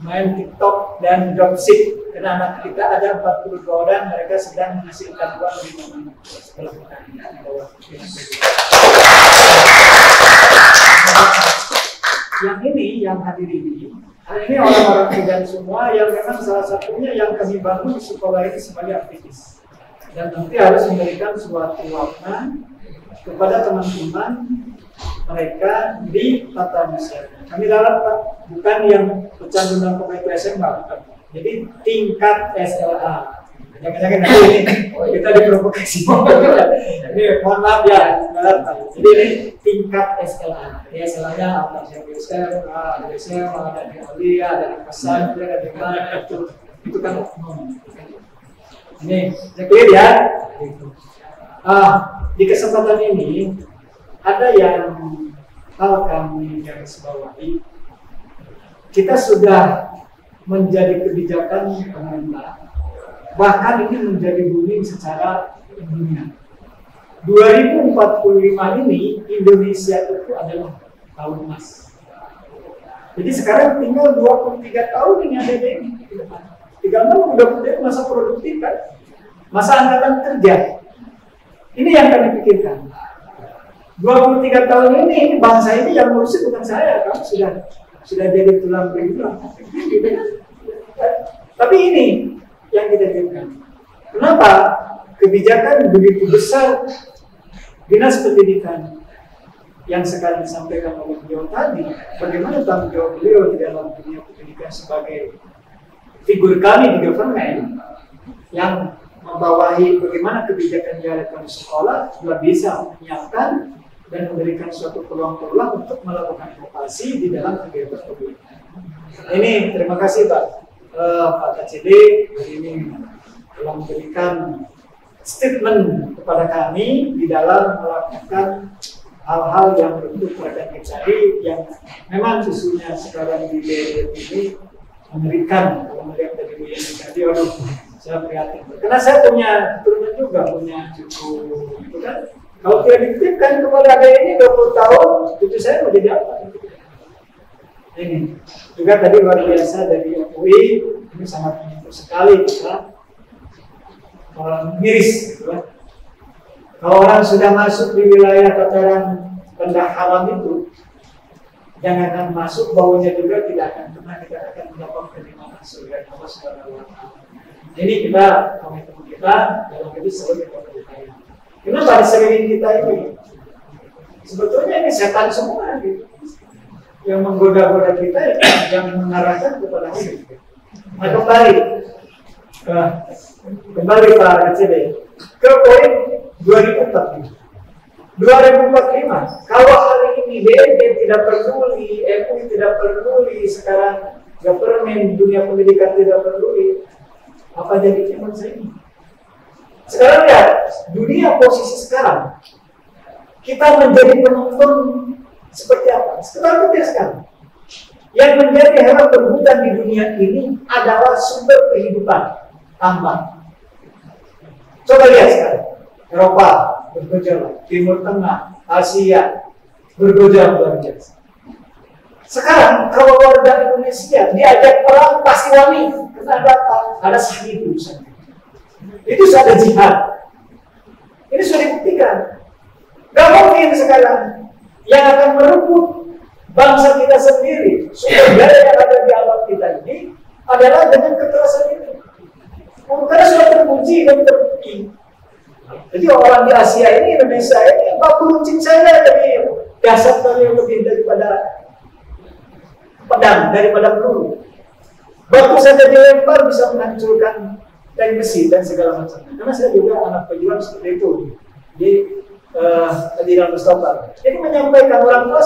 main TikTok dan dropship. Karena anak kita ada 42 orang, mereka sedang menghasilkan uang di mana setelah kita di bawah. Yang ini, yang hadir ini orang-orang muda semua yang memang salah satunya yang kami bangun di sekolah ini sebagai aktivis. Dan nanti harus memberikan suatu warna kepada teman-teman mereka di tata usia. Kami dalam bukan yang pecandu narkoba itu SMA, bukan. Jadi tingkat SLA. Jangan-jangan nanti ini kita diprovokasi. Ini mohon maaf ya. Jadi ini tingkat SLA. Ini SLA-nya apa? Geser, ada di Aulia, ada di Pasar, ada di mana itu kan oknum. Ini clear ya. Di kesempatan ini ada yang hal kami garis bawahi. Kita sudah menjadi kebijakan pemerintah, bahkan ini menjadi booming secara dunia. 2045 ini Indonesia itu adalah tahun emas. Jadi sekarang tinggal 23 tahun ini ada ini. Tinggal udah masa produktif kan, masa angkatan kerja. Ini yang kami pikirkan. 23 tahun ini bangsa ini yang ngurusin bukan saya, kamu sudah jadi tulang belulang. Tapi ini yang kita pikirkan. Kenapa kebijakan begitu besar Dinas Pendidikan yang sekarang disampaikan oleh beliau tadi, bagaimana tanggung jawab beliau di dalam dunia pendidikan sebagai figur kami di government yang membawahi bagaimana kebijakan di elektronik sekolah sudah bisa menyiapkan dan memberikan suatu peluang-peluang untuk melakukan inovasi di dalam kegiatan pendidikan. Ini terima kasih Pak KCD hari ini telah memberikan statement kepada kami di dalam melakukan hal-hal yang bentuk terkait tadi yang memang isunya sekarang di BRI ini mengerikan. Kalau melihat dari Bu Yani tadi, aduh saya prihatin. Karena saya punya turunan juga, punya cucu gitu kan. Kalau tidak dititipkan kepada adik ini 20 tahun, cucu saya mau jadi apa? Ini juga tadi luar biasa dari UI, ini sangat menyentuh sekali kita. Miris gitu kan. Kalau orang sudah masuk di wilayah tataran benda haram itu, jangan masuk, baunya juga tidak akan pernah kita akan mendapat penerimaan surga Allah Subhanahu wa Ta'ala. Ini kita komitmen kita dalam itu selalu kita percaya. Kenapa di sekeliling kita ini? Sebetulnya ini setan semua gitu, yang menggoda-goda kita, yang mengarahkan kepada ini. Nah, kembali Pak KCD ke poin 2045. Kalau hari ini BND tidak peduli, MUI tidak peduli, sekarang government dunia pendidikan tidak peduli, apa jadi bangsa ini? Sekarang ya, dunia posisi sekarang kita menjadi penonton seperti apa? Sekarang yang menjadi hewan berhutan di dunia ini adalah sumber kehidupan tambang. Coba lihat sekarang, Eropa bergejolak, Timur Tengah, Asia bergejolak luar biasa. Sekarang kalau warga Indonesia diajak perang pasti wani, karena ada sahih urusan. Itu sudah jihad. Ini sudah dibuktikan. Gak mungkin sekarang yang akan merebut bangsa kita sendiri, sumber daya yang ada di alam kita ini adalah dengan kekerasan ini. Karena sudah terbukti dan terbukti. Jadi orang di Asia ini, Indonesia ini, baku runcing saya jadi dasar yang lebih daripada pedang, daripada peluru. Batu saja dilempar bisa menghancurkan tank besi dan segala macam. Karena saya juga anak pejuang seperti itu. Jadi Adilan Mustafa. Jadi menyampaikan orang tua.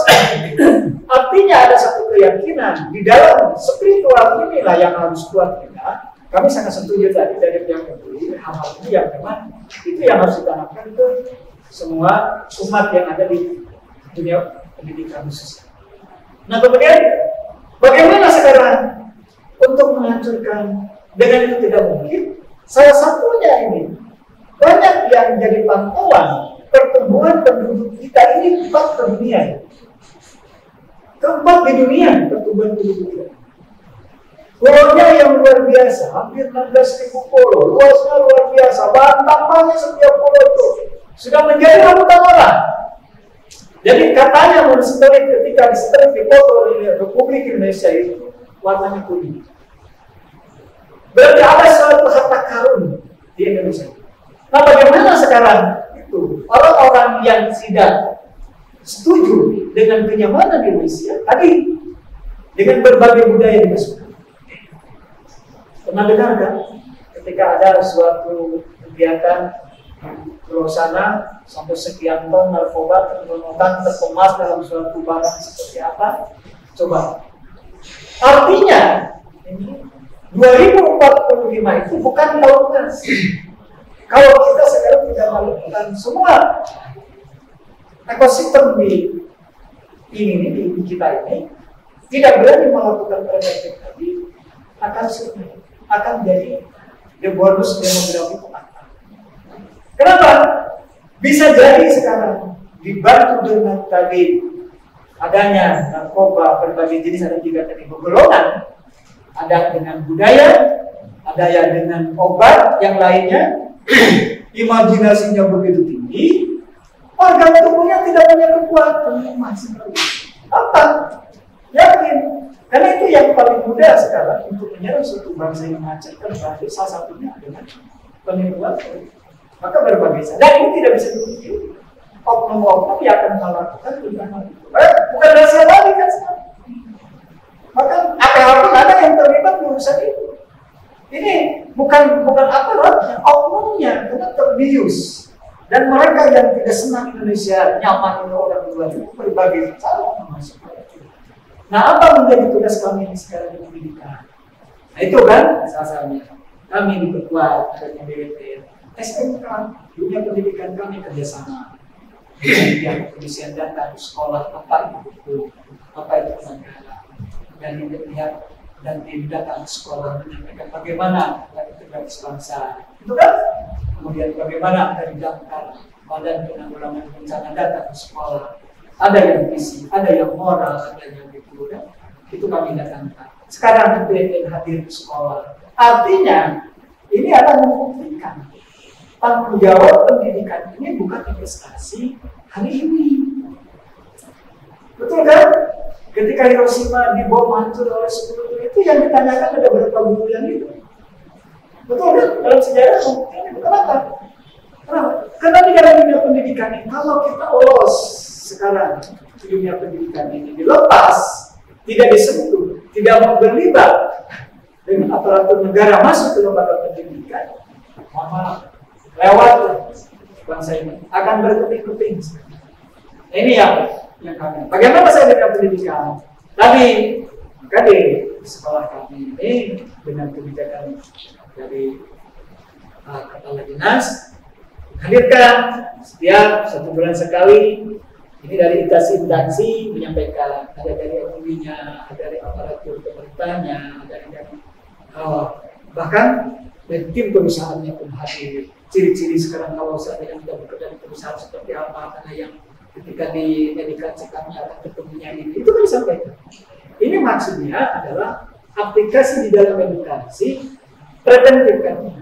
Artinya ada satu keyakinan di dalam spiritual inilah yang harus kuat kita. Kami sangat setuju tadi dari yang peduli hal-hal ini yang memang itu yang harus ditanamkan ke semua umat yang ada di dunia pendidikan khusus. Nah kemudian bagaimana sekarang untuk menghancurkan dengan itu tidak mungkin? Salah satunya ini banyak yang jadi pantauan pertumbuhan penduduk kita ini keempat di dunia pertumbuhan penduduk kita. Pulau-nya yang luar biasa, hampir 16.000 pulau, luasnya luar biasa, bahan tambangnya setiap pulau itu sudah menjadi rebutan orang. Jadi katanya mensterik ketika disterik di foto oleh Republik Indonesia itu warnanya kuning. Berarti ada suatu harta karun di Indonesia. Nah bagaimana sekarang itu orang-orang yang tidak setuju dengan kenyamanan di Indonesia tadi dengan berbagai budaya dimasukkan. Pernah dengar kan? ketika ada suatu kegiatan di luar sana sampai sekian ton narkoba terkemas dalam suatu barang seperti apa? Coba. Artinya ini 2045 itu bukan tahun emas. Kalau kita sekarang tidak melakukan semua ekosistem di kita ini tidak berani melakukan preventif tadi, akan jadi the bonus demografi kota. Kenapa? Bisa jadi sekarang dibantu dengan tadi adanya narkoba berbagai jenis, ada 3 tadi golongan, ada dengan budaya, ada yang dengan obat, yang lainnya imajinasinya begitu tinggi, organ tubuhnya tidak punya kekuatan masih apa? Yakin? Karena itu yang paling mudah sekarang untuk menyerang suatu bangsa yang macet terbalik, salah satunya adalah penipuan. Maka berbagai dan ini tidak bisa dipungkiri. Oknum-oknum yang akan melakukan tindakan itu. Bukan rahasia lagi kan sekarang. Maka apapun ada yang terlibat urusan itu. Ini bukan aparatnya, oknumnya, karena terbius. Dan mereka yang tidak senang Indonesia nyaman orang luar itu berbagai cara masuk. Nah, apa menjadi tugas kami ini sekarang di pendidikan? Nah, itu kan salah satunya. Kami diperkuat adanya BWT, SMK, dunia pendidikan kami kerjasama. Yang kepolisian data di sekolah, apa itu buku, apa itu negara, dan dilihat dan datang ke sekolah menyampaikan bagaimana integrasi bangsa, itu kan? Kemudian bagaimana dari damkar Badan Penanggulangan Bencana datang ke sekolah, ada yang visi, ada yang moral, ada yang gitu, kan? Itu kami datangkan. Sekarang BNN hadir di sekolah, artinya ini akan membuktikan tanggung jawab pendidikan ini bukan investasi hari ini. Betul kan? Ketika Hiroshima dibom hancur oleh sekutu itu yang ditanyakan ada berapa guru yang itu. Betul kan? Dalam sejarah ini kenapa? Karena di dalam dunia pendidikan ini kalau kita lolos sekarang di dunia pendidikan ini dilepas, tidak disentuh, tidak mau berlibat dengan aparatur negara masuk ke lembaga pendidikan, maka lewat bangsa ini akan berkeping-keping. Ini yang kami. Bagaimana saya dengan pendidikan? Tadi maka di sekolah kami ini dengan kebijakan dari kepala dinas hadirkan setiap 1 bulan sekali. Ini dari instansi menyampaikan, ada dari MUI-nya, ada dari aparatur pemerintahnya, ada dari bahkan dari tim perusahaannya pun hadir. Ciri-ciri sekarang kalau seandainya kita bekerja di perusahaan seperti apa, karena yang ketika di medical check-up-nya akan ketemunya ini, itu kan disampaikan. Ini maksudnya adalah aplikasi di dalam edukasi preventif kan.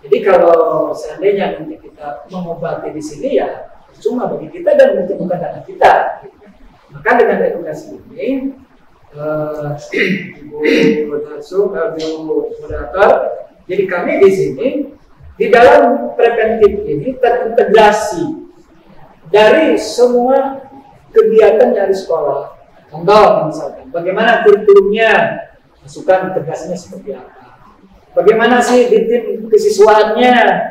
Jadi kalau seandainya nanti kita mengobati di sini ya cuma bagi kita dan itu bukan dana kita. Maka dengan edukasi ini, Ibu Darso, Ibu Moderator, jadi kami di sini di dalam preventif ini terintegrasi dari semua kegiatan dari sekolah. Contoh misalkan, bagaimana kurikulumnya, masukan integrasinya seperti apa? Bagaimana sih di tim kesiswaannya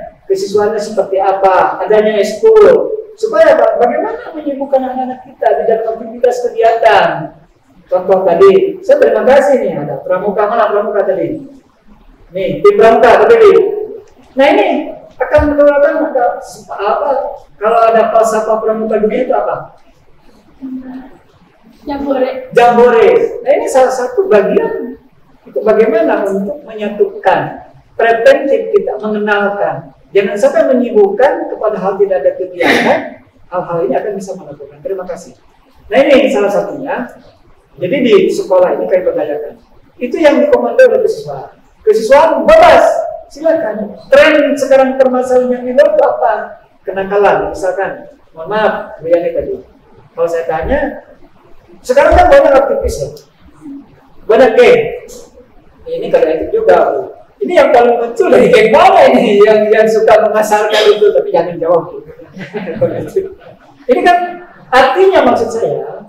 seperti apa? Adanya eskul. Supaya bagaimana menyibukkan anak-anak kita di dalam aktivitas kegiatan. Contoh tadi, saya terima kasih nih ada pramuka, mana pramuka tadi? Nih, tim pramuka tadi. Nah ini akan menerapkan apa? Kalau ada falsafah pramuka dunia itu apa? Jambore. Nah ini salah satu bagian itu bagaimana untuk menyatukan preventif kita mengenalkan. Jangan sampai menyibukkan kepada hal tidak ada kegiatan, hal-hal ini akan bisa melakukan. Terima kasih. Nah ini salah satunya. Jadi di sekolah ini kami berdayakan. Itu yang dikomando oleh kesiswaan. Kesiswaan bebas, silakan. Tren sekarang permasalahan yang di luar itu apa? Kenakalan, misalkan. Mohon maaf, Bu Yani tadi. Kalau saya tanya, sekarang kan banyak aktivis ya, banyak geng. Ini kalau itu juga, Bu. Ini yang paling muncul dari geng mana ini yang suka mengasarkan itu, tapi jangan jawab. Ini kan artinya maksud saya,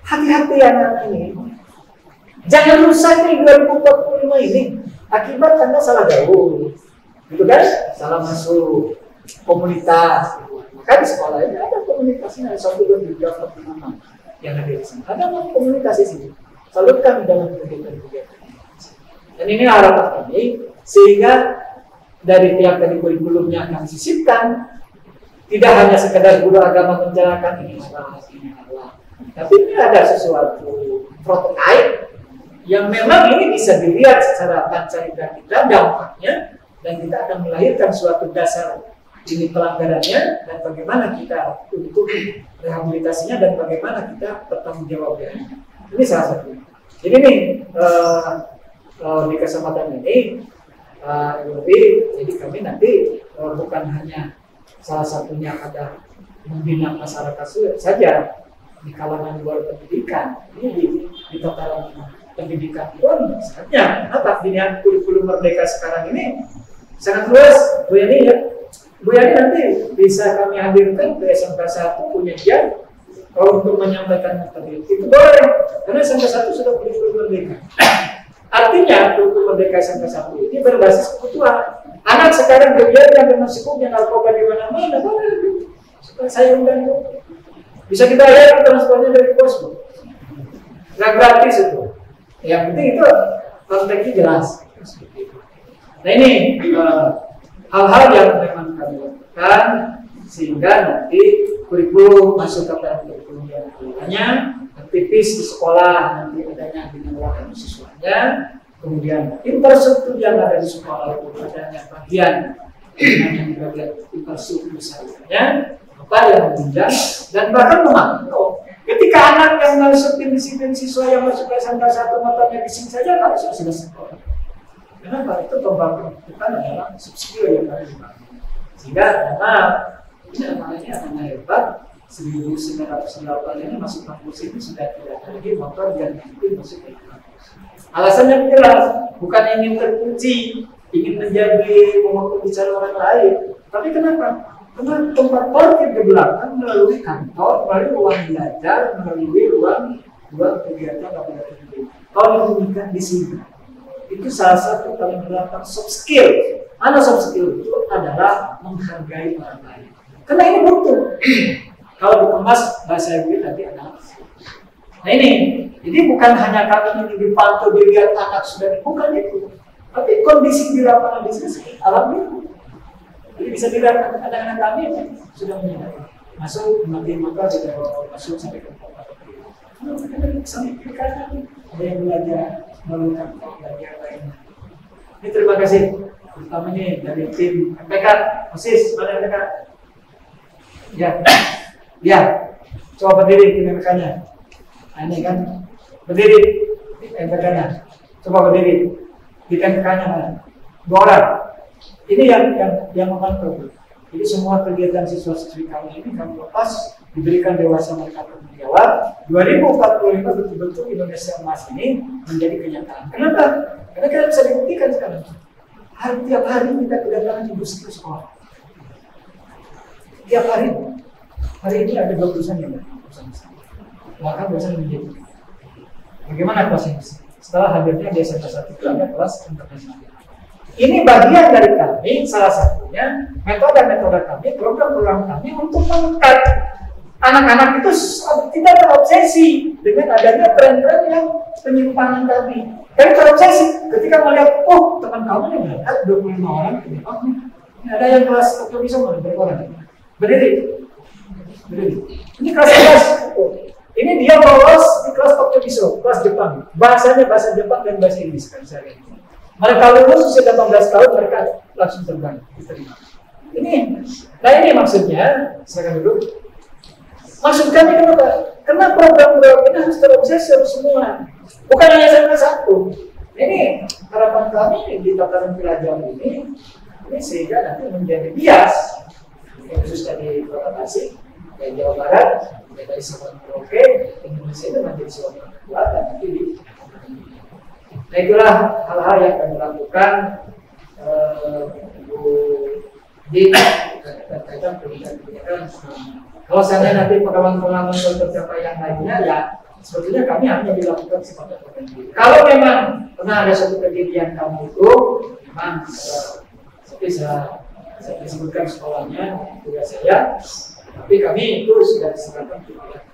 hati-hati anak ini. Jangan rusak nih 2045 ini. Akibat Anda salah gaul. gitu kan? Salah masuk komunitas. Maka di sekolah ini ada komunitasnya, ada 1, 2, 3, 4, 5 yang ada di sana. Ada komunitas di sini. Salurkan dalam kegiatan-kegiatan. Dan ini harapan kami, sehingga dari pihak dari kurikulumnya kami sisipkan, tidak hanya sekedar guru agama menjalankan ini salah, tapi ini ada sesuatu prototype yang memang ini bisa dilihat secara pancaindera kita dampaknya, dan kita akan melahirkan suatu dasar ini pelanggarannya dan bagaimana kita untuk rehabilitasinya dan bagaimana kita bertanggung jawabnya. Ini salah satu. Jadi nih di kesempatan ini jadi kami nanti bukan hanya salah satunya ada membina masyarakat saja di kalangan luar pendidikan, ini di tataran pendidikan pun saatnya. Kenapa pilihan kurikulum merdeka sekarang ini sangat luas, Bu Yani ya. Bu Yani nanti bisa kami hadirkan ke SMK 1 punya dia untuk menyampaikan materi. Itu boleh, karena SMK 1 sudah kurikulum merdeka. Artinya kurikulum merdeka SMK 1 ini berbasis kebutuhan. Anak sekarang kegiatan dengan sikupnya narkoba di mana-mana, boleh. Saya undang bisa kita lihat transportnya dari pos, nggak gratis itu. Yang penting itu konteksnya jelas. Nah ini hal-hal yang memang kami lakukan sehingga nanti kurikulum masuk ke dalam kurikulum yang lainnya, tipis di sekolah nanti adanya dengan wakil siswanya, kemudian infrastruktur yang ada di sekolah itu adanya bagian yang di bagian infrastruktur misalnya apa yang menunjang dan bahkan memantau. Ketika anak yang masukin disiplin siswa yang masuk ke SMK 1 motornya bising saja kalau sudah sekolah. Kenapa? Itu pembangunan kita adalah subsidi yang harus dibangun. Sehingga ini anak hebat 1908 ini masuk kampus ini sudah tidak lagi motor dan disiplin masuk ke kampus. Alasannya jelas, bukan ingin terkunci, ingin menjadi mewakili bicara orang lain. Tapi kenapa? Karena tempat parkir di belakang melalui kantor, melalui ruang belajar, melalui ruang kegiatan laboratorium. Kalau diberikan di sini, itu salah satu paling belakang soft skill. Mana soft skill itu adalah menghargai orang lain. Karena ini butuh. Kalau dikemas bahasa Inggris nanti anak. Nah ini, jadi bukan hanya kami ini dipantau dilihat anak sudah bukan itu, tapi kondisi di lapangan bisnis alami. Jadi bisa dilihat anak-anak kami sudah menyadari masuk nanti maka sudah masuk sampai ke tempat sampai ke kanan ada yang belajar melakukan belajar lainnya. Ini terima kasih terutama ini dari tim MPK OSIS mana MPK ya coba berdiri tim MPK-nya. Nah, ini kan berdiri MPK-nya coba berdiri di MPK-nya mana 2 orang. Ini yang memantau. Jadi semua kegiatan siswa-siswi kami ini kami lepas diberikan dewasa mereka bertanggung jawab. 2045 betul-betul Indonesia emas ini menjadi kenyataan. Kenapa? Karena kita bisa dibuktikan sekarang. Tiap hari kita kedatangan industri sekolah. Tiap hari. Hari ini ada 2 perusahaan yang berusaha. Maka perusahaan menjadi. Bagaimana kelas ini? Setelah hadirnya di SMK 1 itu ada kelas internasional. Ini bagian dari kami, salah satunya metode-metode kami, program-program kami untuk mengangkat anak-anak itu tidak terobsesi dengan adanya tren-tren yang penyimpangan tadi. Tapi terobsesi ketika melihat, oh teman kamu yang berangkat 25 orang, ini ada yang kelas Tokyo bisa berapa orang? Berdiri. Ini kelas ini dia lolos di kelas Tokyo bisa, kelas Jepang. Bahasanya bahasa Jepang dan bahasa Inggris kan saya. Mereka lulus usia 18 tahun mereka langsung terbang diterima. Ini maksudnya silakan dulu. Maksud kami kenapa? Karena program-program ini harus terobsesi semua. Bukan hanya SMK 1. Ini harapan kami di tataran pelajaran ini sehingga nanti menjadi bias khususnya di Kota Tasik, di Jawa Barat, dari Sabang Merauke, Indonesia itu menjadi suatu kekuatan nanti di. Nah itulah hal-hal yang kami lakukan di terkaitan pendidikan. Kalau saya nanti pengalaman tercapai yang lainnya ya sebetulnya kami hanya dilakukan sifatnya preventif. Kalau memang pernah ada satu kejadian kami itu memang Tapi saya disebutkan sekolahnya tugas saya, tapi kami itu sudah diserahkan ke pihak itu.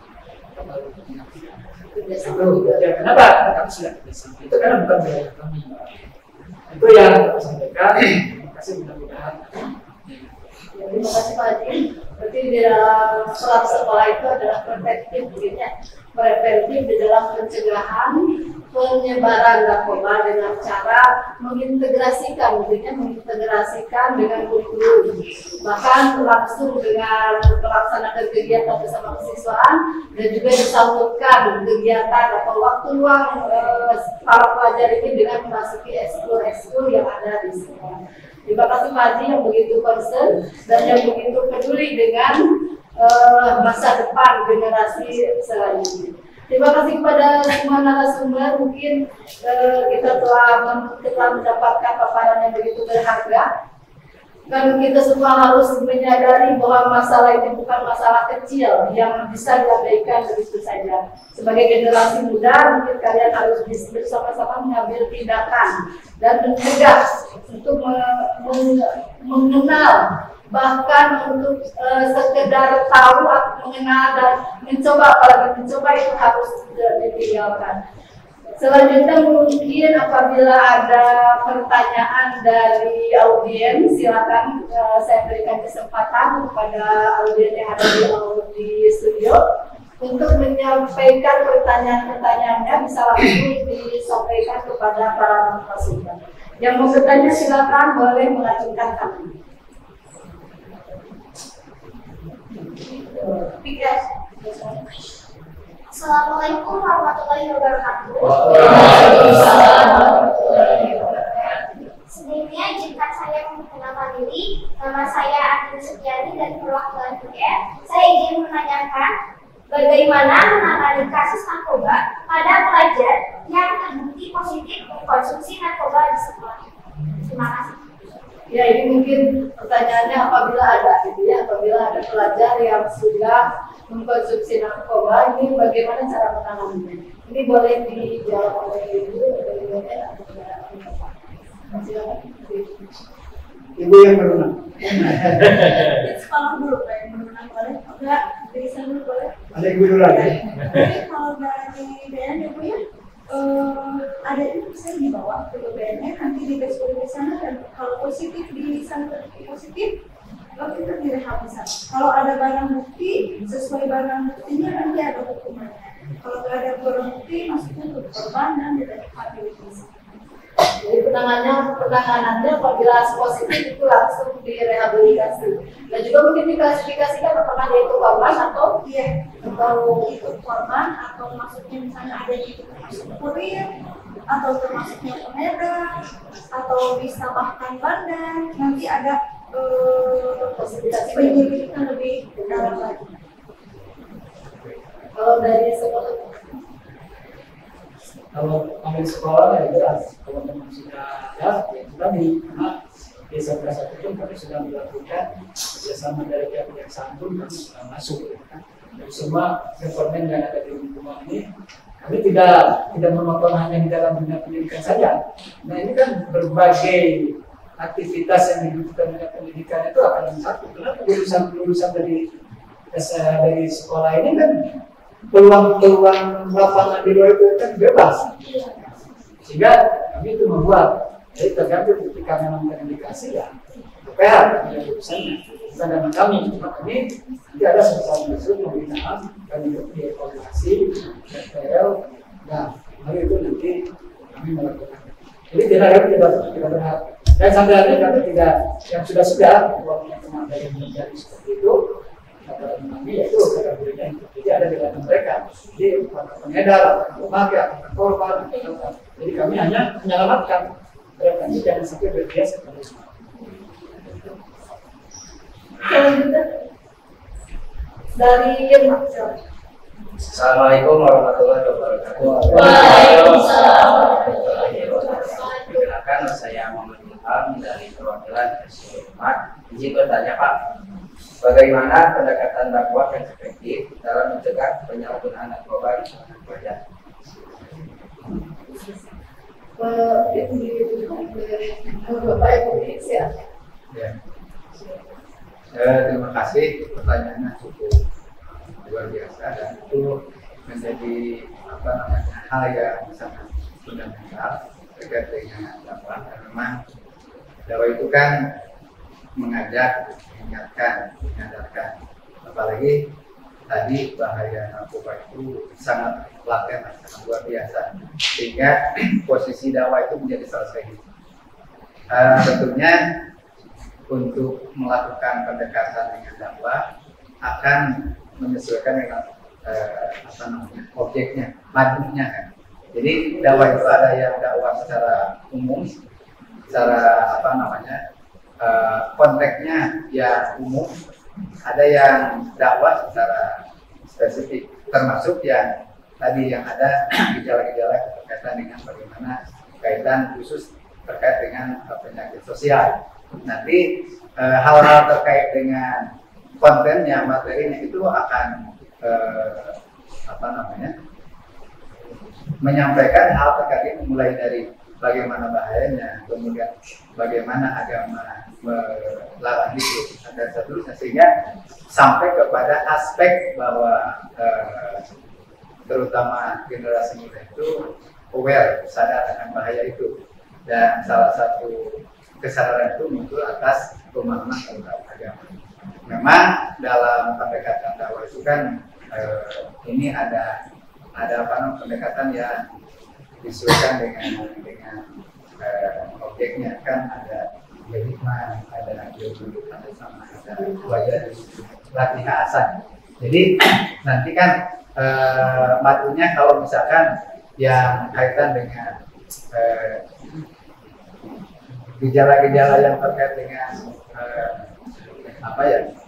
Ya, kenapa kami sudah kerjasama? Itu karena bukan wilayah kami. Itu yang kita sampaikan. Terima kasih, mudah-mudahan. Ya, terima kasih Pak Haji. Berarti di dalam surat sekolah itu adalah preventif, preventif di dalam pencegahan penyebaran narkoba dengan cara mengintegrasikan dengan kurikulum, bahkan langsung dengan melaksanakan kegiatan bersama kesiswaan dan juga disalurkan kegiatan atau waktu luang para pelajar ini dengan memasuki ekskul yang ada di sekolah. Terima kasih Pak Haji yang begitu concern dan yang begitu peduli dengan masa depan generasi selanjutnya. Terima kasih kepada semua narasumber. Mungkin kita telah mendapatkan paparan yang begitu berharga. Dan kita semua harus menyadari bahwa masalah ini bukan masalah kecil yang bisa diabaikan begitu saja. Sebagai generasi muda, mungkin kalian harus bersama-sama mengambil tindakan dan mencegah untuk mengenal, bahkan untuk sekedar tahu, mengenal dan mencoba. Apalagi mencoba itu harus ditinggalkan. Selanjutnya mungkin apabila ada pertanyaan dari audiens, silakan saya berikan kesempatan kepada audiens yang ada di studio untuk menyampaikan pertanyaan-pertanyaannya, bisa langsung disampaikan kepada para narasumber. Yang mau bertanya silakan boleh mengacungkan tangan. Assalamualaikum warahmatullahi wabarakatuh. Sebelumnya izinkan saya memperkenalkan diri. Nama saya Adi Setiani dari perwakilan UGM. Saya ingin menanyakan bagaimana menangani kasus narkoba pada pelajar yang terbukti positif mengkonsumsi narkoba di sekolah. Terima kasih. Ya, ini mungkin pertanyaannya apabila ada apabila ada pelajar yang sudah mengkonsumsi narkoba, ini bagaimana cara menanganinya? Ini boleh dijawab oleh Ibu yang berwenang. Sekolah dulu Pak, yang berwenang boleh? Enggak, dari sana dulu boleh? Ada Ibu dulu lagi. Jadi kalau dari BN ya Bu ya, ada itu bisa dibawa ke BN, nanti di tes di sana, dan kalau positif di sana positif, lalu kita direhab di sana. Kalau ada barang bukti, sesuai barang buktinya nanti ada hukumannya. Kalau nggak ada barang bukti, masuknya ke korban dan direhabilitasi. Jadi penanganannya apabila positif itu langsung direhabilitasi. Dan juga mungkin diklasifikasikan apakah dia itu korban atau Itu korban atau masuknya misalnya ada di termasuk kurir atau termasuknya pengedar atau bisa bahkan bandar, nanti ada penyelidikan lebih dalam lagi. kalau dari sekolah, Kalau ambil sekolah ya jelas, kalau memang sudah ada, ya tadi karena desa Prasat itu kami sudah melakukan kerjasama dari pihak kejaksaan pun kami sudah masuk. Dari semua departemen yang ada di lingkungan ini, kami tidak menonton hanya di dalam dunia pendidikan saja. Nah ini kan berbagai aktivitas yang dibutuhkan dengan pendidikan itu akan yang satu. Karena lulusan dari sekolah ini kan peluang lapangan di luar itu kan bebas. Sehingga kami itu membuat, jadi tergantung ketika memang terindikasi ya PH yang urusannya bukan dengan kami. Cuma kami nanti ada sebesar besar pembinaan dan itu dievaluasi RPL. Nah, hari itu nanti kami melakukan. Jadi tidak berhak. Dan sampai hari ini kami tidak yang sudah uangnya cuma dari menjadi seperti itu. Kami yaitu kategorinya itu jadi ada di dalam mereka. Jadi pengedar, pemakai, korban. Jadi kami hanya menyelamatkan. Kami jangan sampai berbiasa pada semua. selanjutnya dari yang Assalamualaikum warahmatullahi wabarakatuh. Waalaikumsalam. Perkenalkan, saya Muhammad Ilham dari perwakilan SDM. Izin bertanya Pak, bagaimana pendekatan dakwah yang efektif dalam mencegah penyalahgunaan narkoba di kalangan pelajar? Bapak Ibu ya. Ya. Terima kasih, pertanyaannya cukup luar biasa dan itu menjadi hal yang sangat fundamental terkait dengan dakwah. Memang dakwah itu kan mengajak, mengingatkan, menyadarkan. Apalagi tadi bahaya narkoba itu sangat laten, sangat luar biasa. Sehingga posisi dakwah itu menjadi strategi. Tentunya untuk melakukan pendekatan dengan dakwah akan menyesuaikan dengan objeknya, madhubnya kan. Jadi dakwah itu ada yang dakwah secara umum, secara konteksnya ya umum, ada yang dakwah secara spesifik, termasuk yang tadi yang ada gejala-gejala berkaitan dengan bagaimana kaitan khusus terkait dengan penyakit sosial. Nanti hal-hal terkait dengan kontennya, materinya itu akan menyampaikan hal terkait mulai dari bagaimana bahayanya, kemudian bagaimana agama melarang itu dan seterusnya, sehingga sampai kepada aspek bahwa terutama generasi muda itu aware, sadar akan bahaya itu, dan salah satu kesadaran itu muncul atas pemahaman tentang agama. Memang dalam pendekatan dakwah itu kan ini ada pendekatan yang disesuaikan dengan objeknya, kan ada hikmah, ada ilmu, ada sama, ada wajah, latihan asan. Jadi nanti kan matunya kalau misalkan yang kaitan dengan gejala-gejala yang terkait dengan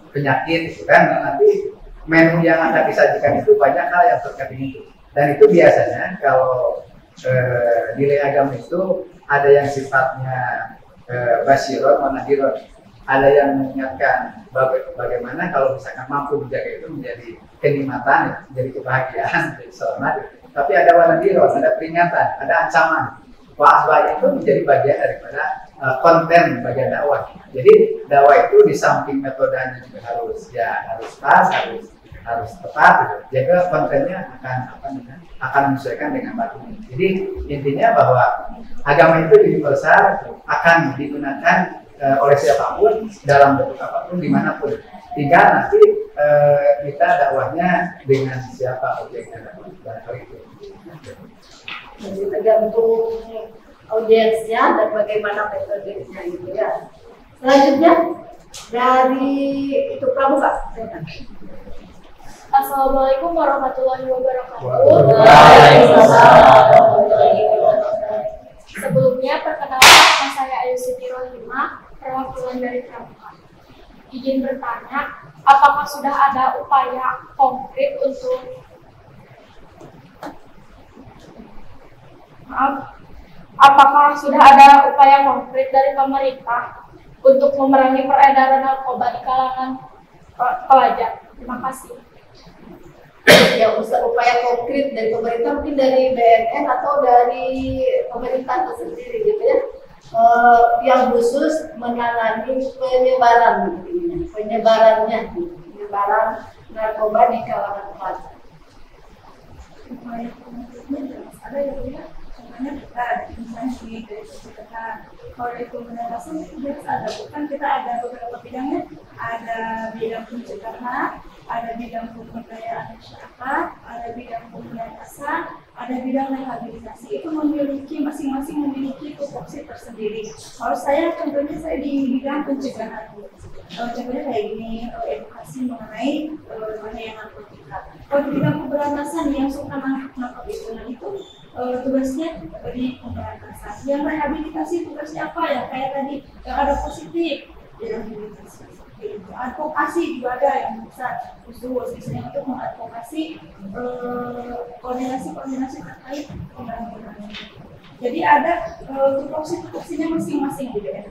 penyakit itu kan, nanti menu yang akan disajikan itu banyak hal yang terkait dengan itu. Dan itu biasanya kalau nilai agama itu ada yang sifatnya basyiron, manadiron, ada yang mengingatkan bagaimana kalau misalkan mampu menjaga itu menjadi kenikmatan, menjadi kebahagiaan, menjadi selamat. Tapi ada manadiron, ada peringatan, ada ancaman. Wa'azbah itu menjadi bagian daripada konten bagian dakwah. Jadi dakwah itu di samping metodenya juga harus pas, harus tepat. Jaga kontennya akan menyesuaikan dengan materi. Jadi intinya bahwa agama itu universal, akan digunakan oleh siapapun dalam bentuk apapun dimanapun. Tinggal nanti kita dakwahnya dengan siapa objeknya dan hal itu. Jadi tergantung audiensnya dan bagaimana metodenya gitu ya. Selanjutnya dari itu Pramuka. Assalamualaikum warahmatullahi wabarakatuh. Sebelumnya perkenalkan, nama saya Ayu Siti Rohimah, perwakilan dari Pramuka. Izin bertanya, apakah sudah ada upaya konkret untuk apakah sudah ada upaya konkret dari pemerintah untuk memerangi peredaran narkoba di kalangan pelajar? Terima kasih. Ya, upaya konkret dari pemerintah, mungkin dari BNN atau dari pemerintah itu sendiri gitu ya, yang khusus menangani penyebaran narkoba di kalangan pelajar. Upaya konkretnya jelas ada ya Bu ya. Contohnya kita ada instansi dari pencegahan. Kalau dari pemberantasan itu jelas ada, bukan kita ada beberapa bidangnya, ada bidang pencegahan, ada bidang pemberdayaan masyarakat, ada bidang pemberantasan, ada bidang rehabilitasi. Itu memiliki masing-masing memiliki tupoksi tersendiri. Kalau saya contohnya saya di bidang pencegahan. Contohnya kayak gini, edukasi mengenai bahaya narkotika. Kalau di bidang pemberantasan yang suka nangkap itu, nah itu tugasnya di pemberantasan. Yang rehabilitasi tugasnya apa ya? Kayak tadi yang ada positif, rehabilitasi. Advokasi juga ada yang bisa khusus misalnya untuk mengadvokasi koordinasi terkait pemberantasan. Jadi ada tupoksinya masing-masing gitu ya.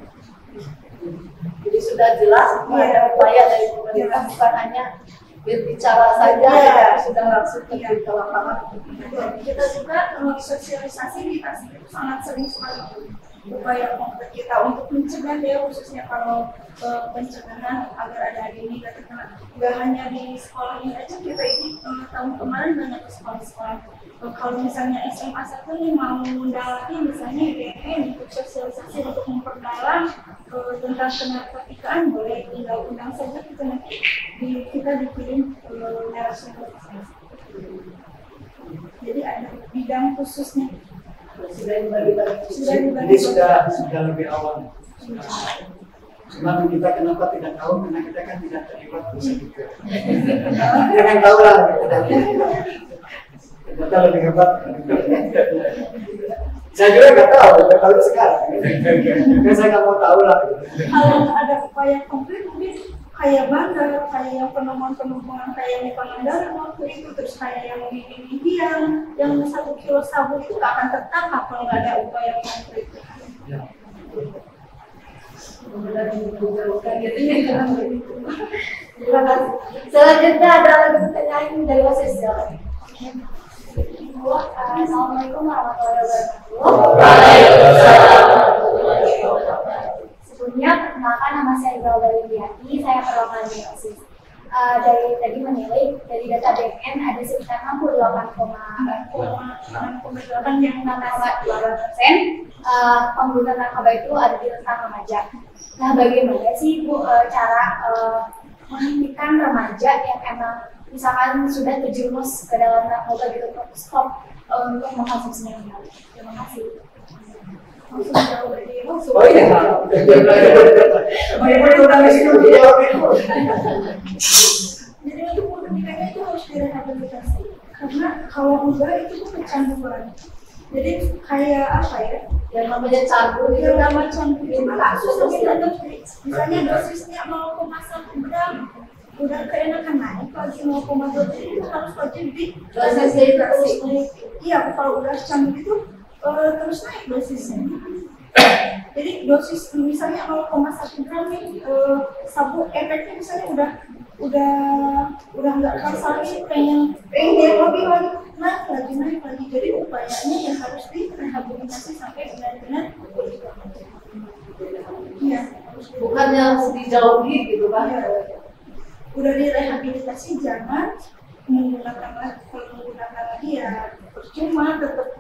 Jadi sudah jelas ada upaya dari pemerintah, bukan hanya berbicara saja, tapi sudah langsung terjun ke lapangan. Kita juga sosialisasi di Tasik itu sangat sering sekali. upaya konkret kita untuk mencegah ya, khususnya kalau pencegahan agar adik-adik ini gak terkena. Gak hanya di sekolah ini aja, kita ini tahun kemarin banyak ke sekolah-sekolah. Kalau misalnya SMA 1 nih mau mendalami misalnya IDN untuk sosialisasi untuk memperdalam tentang kenarkotikaan, boleh undang-undang saja kita nanti kita dikirim narasumber. Jadi ada bidang khususnya. Jadi sudah lebih awal. Cuma kita kenapa tidak tahu, karena kita kan tidak terlibat di situ. Jangan tahu lah. Kita lebih hebat. Saya juga nggak tahu, nggak tahu sekarang. Saya nggak mau tahu lah. Kalau ada upaya konkret mungkin kayak bandar, kayak penemuan kayak di Pangandaran waktu itu, terus kayak yang di yang 1 kilo sabu itu nggak akan tertangkap kalau nggak ada upaya konkret. Terima kasih. Selanjutnya ada lagi pertanyaan dari Mas Isya. Assalamualaikum warahmatullahi wabarakatuh. Sebelumnya, perkenalkan nama saya Iqbal Baliliati, saya perwakilan BOSIS. Dari tadi menilai dari data BNN ada sekitar 68,8% penggunaan narkoba itu ada di rentang remaja. Nah, bagaimana sih Bu cara menghentikan remaja yang emang misalkan sudah terjerumus ke dalam narkoba gitu untuk stop untuk mengkonsumsinya kembali? Terima kasih. Oh iya. Bagaimana udah mesti dijawab itu? Jadi untuk pendidikannya itu harus direhabilitasi, karena kalau enggak itu kecanduan. Jadi kayak apa ya? Yang namanya candu itu Yang namanya candu itu susah kita dosis. Misalnya dosisnya 0,1 gram, udah keenakan naik lagi 0,2 itu harus wajib di dosisnya. Iya, kalau udah candu itu terus naik dosisnya. Jadi dosis misalnya 0,1 gram nih sabu, efeknya misalnya udah nggak kerasa lagi, pengen lebih lagi, naik lagi. Jadi upayanya yang harus direhabilitasi sampai benar-benar iya, bukan yang dijauhi gitu kan. Udah direhabilitasi, jangan menggunakan lagi ya percuma, tetap.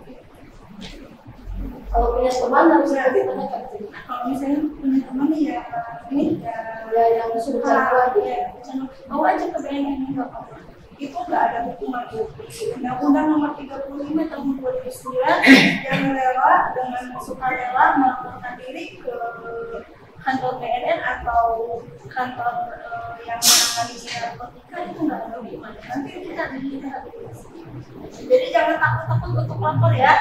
Kalau punya teman harus ditanyakan. Kalau misalnya punya teman ya ini ya yang sudah ya bawa aja ke BNN, nggak apa-apa. Itu nggak ada hukuman. Undang-Undang Nomor 35 Tahun 2009 yang rela dengan sukarela melaporkan diri ke kantor BNN atau kantor yang menangani narkotika itu nggak ada hukuman. Nanti kita direhabilitasi. Jadi jangan takut-takut untuk lapor ya.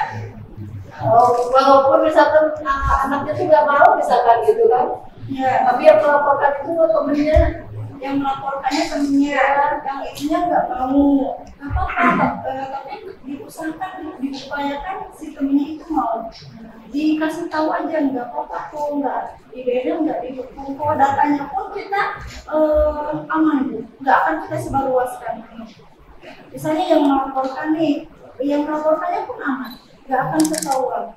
Walaupun misalkan anaknya tuh nggak mau misalkan gitu kan, Ya, tapi yang melaporkan itu temennya, yang melaporkannya temennya, yang itunya nggak mau apa-apa, tapi diusahakan, diupayakan si temennya itu mau dikasih tahu aja, nggak apa-apa kok, nggak idenya nggak dihukum kok, datanya pun kita aman, nggak akan kita sebarluaskan. Misalnya yang melaporkan nih, yang melaporkannya pun aman, nggak akan ketahuan.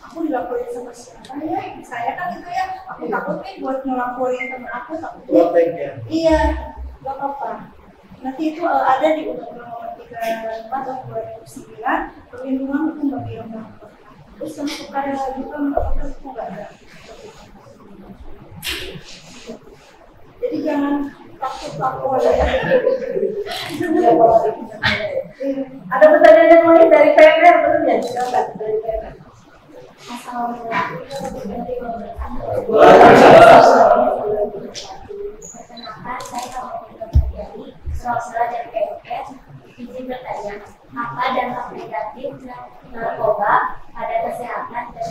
Aku dilaporin sama siapa ya? Saya kan itu ya, aku takut nih buat ngelaporin temen aku, takutnya. Iya, nggak apa-apa. Nanti itu ada di Undang-Undang Nomor 34 Tahun 2009 perlindungan hukum bagi yang melaporkan. Terus yang sukarela juga melaporkan itu nggak ada. Jadi jangan takut lapor ya. Ada pertanyaan yang lain dari PMR belum ya? Silakan dari PMR. Assalamualaikum warahmatullahi wabarakatuh. Perkenalkan, saya Kamunika Putri, Surabaya dari PMR. Izin bertanya, apa dampak negatif narkoba pada kesehatan dan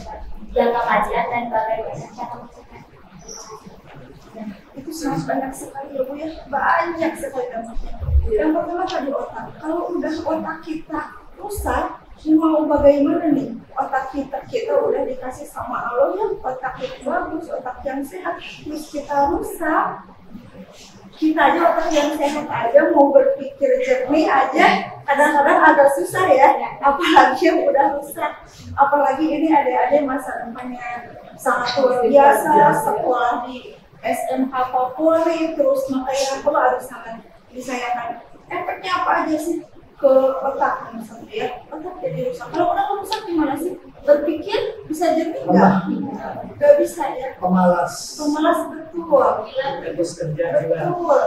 jangka panjang dan bagaimana cara mencegah? Itu sangat banyak sekali ya Bu ya, banyak sekali dampaknya. Yang pertama tadi otak. Kalau udah otak kita rusak, mau bagaimana nih? Otak kita udah dikasih sama Allah yang otak kita bagus, otak yang sehat, terus kita rusak. Kita aja otak yang sehat aja mau berpikir jernih aja kadang-kadang agak susah ya, apalagi yang udah rusak. Apalagi ini adik-adik masa depannya sangat luar biasa, sekolah di SMK Polri, terus makanya aku harus sangat disayangkan. Efeknya apa aja sih ke otak misalnya ya? Otak jadi rusak. Kalau udah rusak gimana sih? Berpikir bisa jadi nggak bisa ya? Pemalas Betul. terus kerja juga. Betul.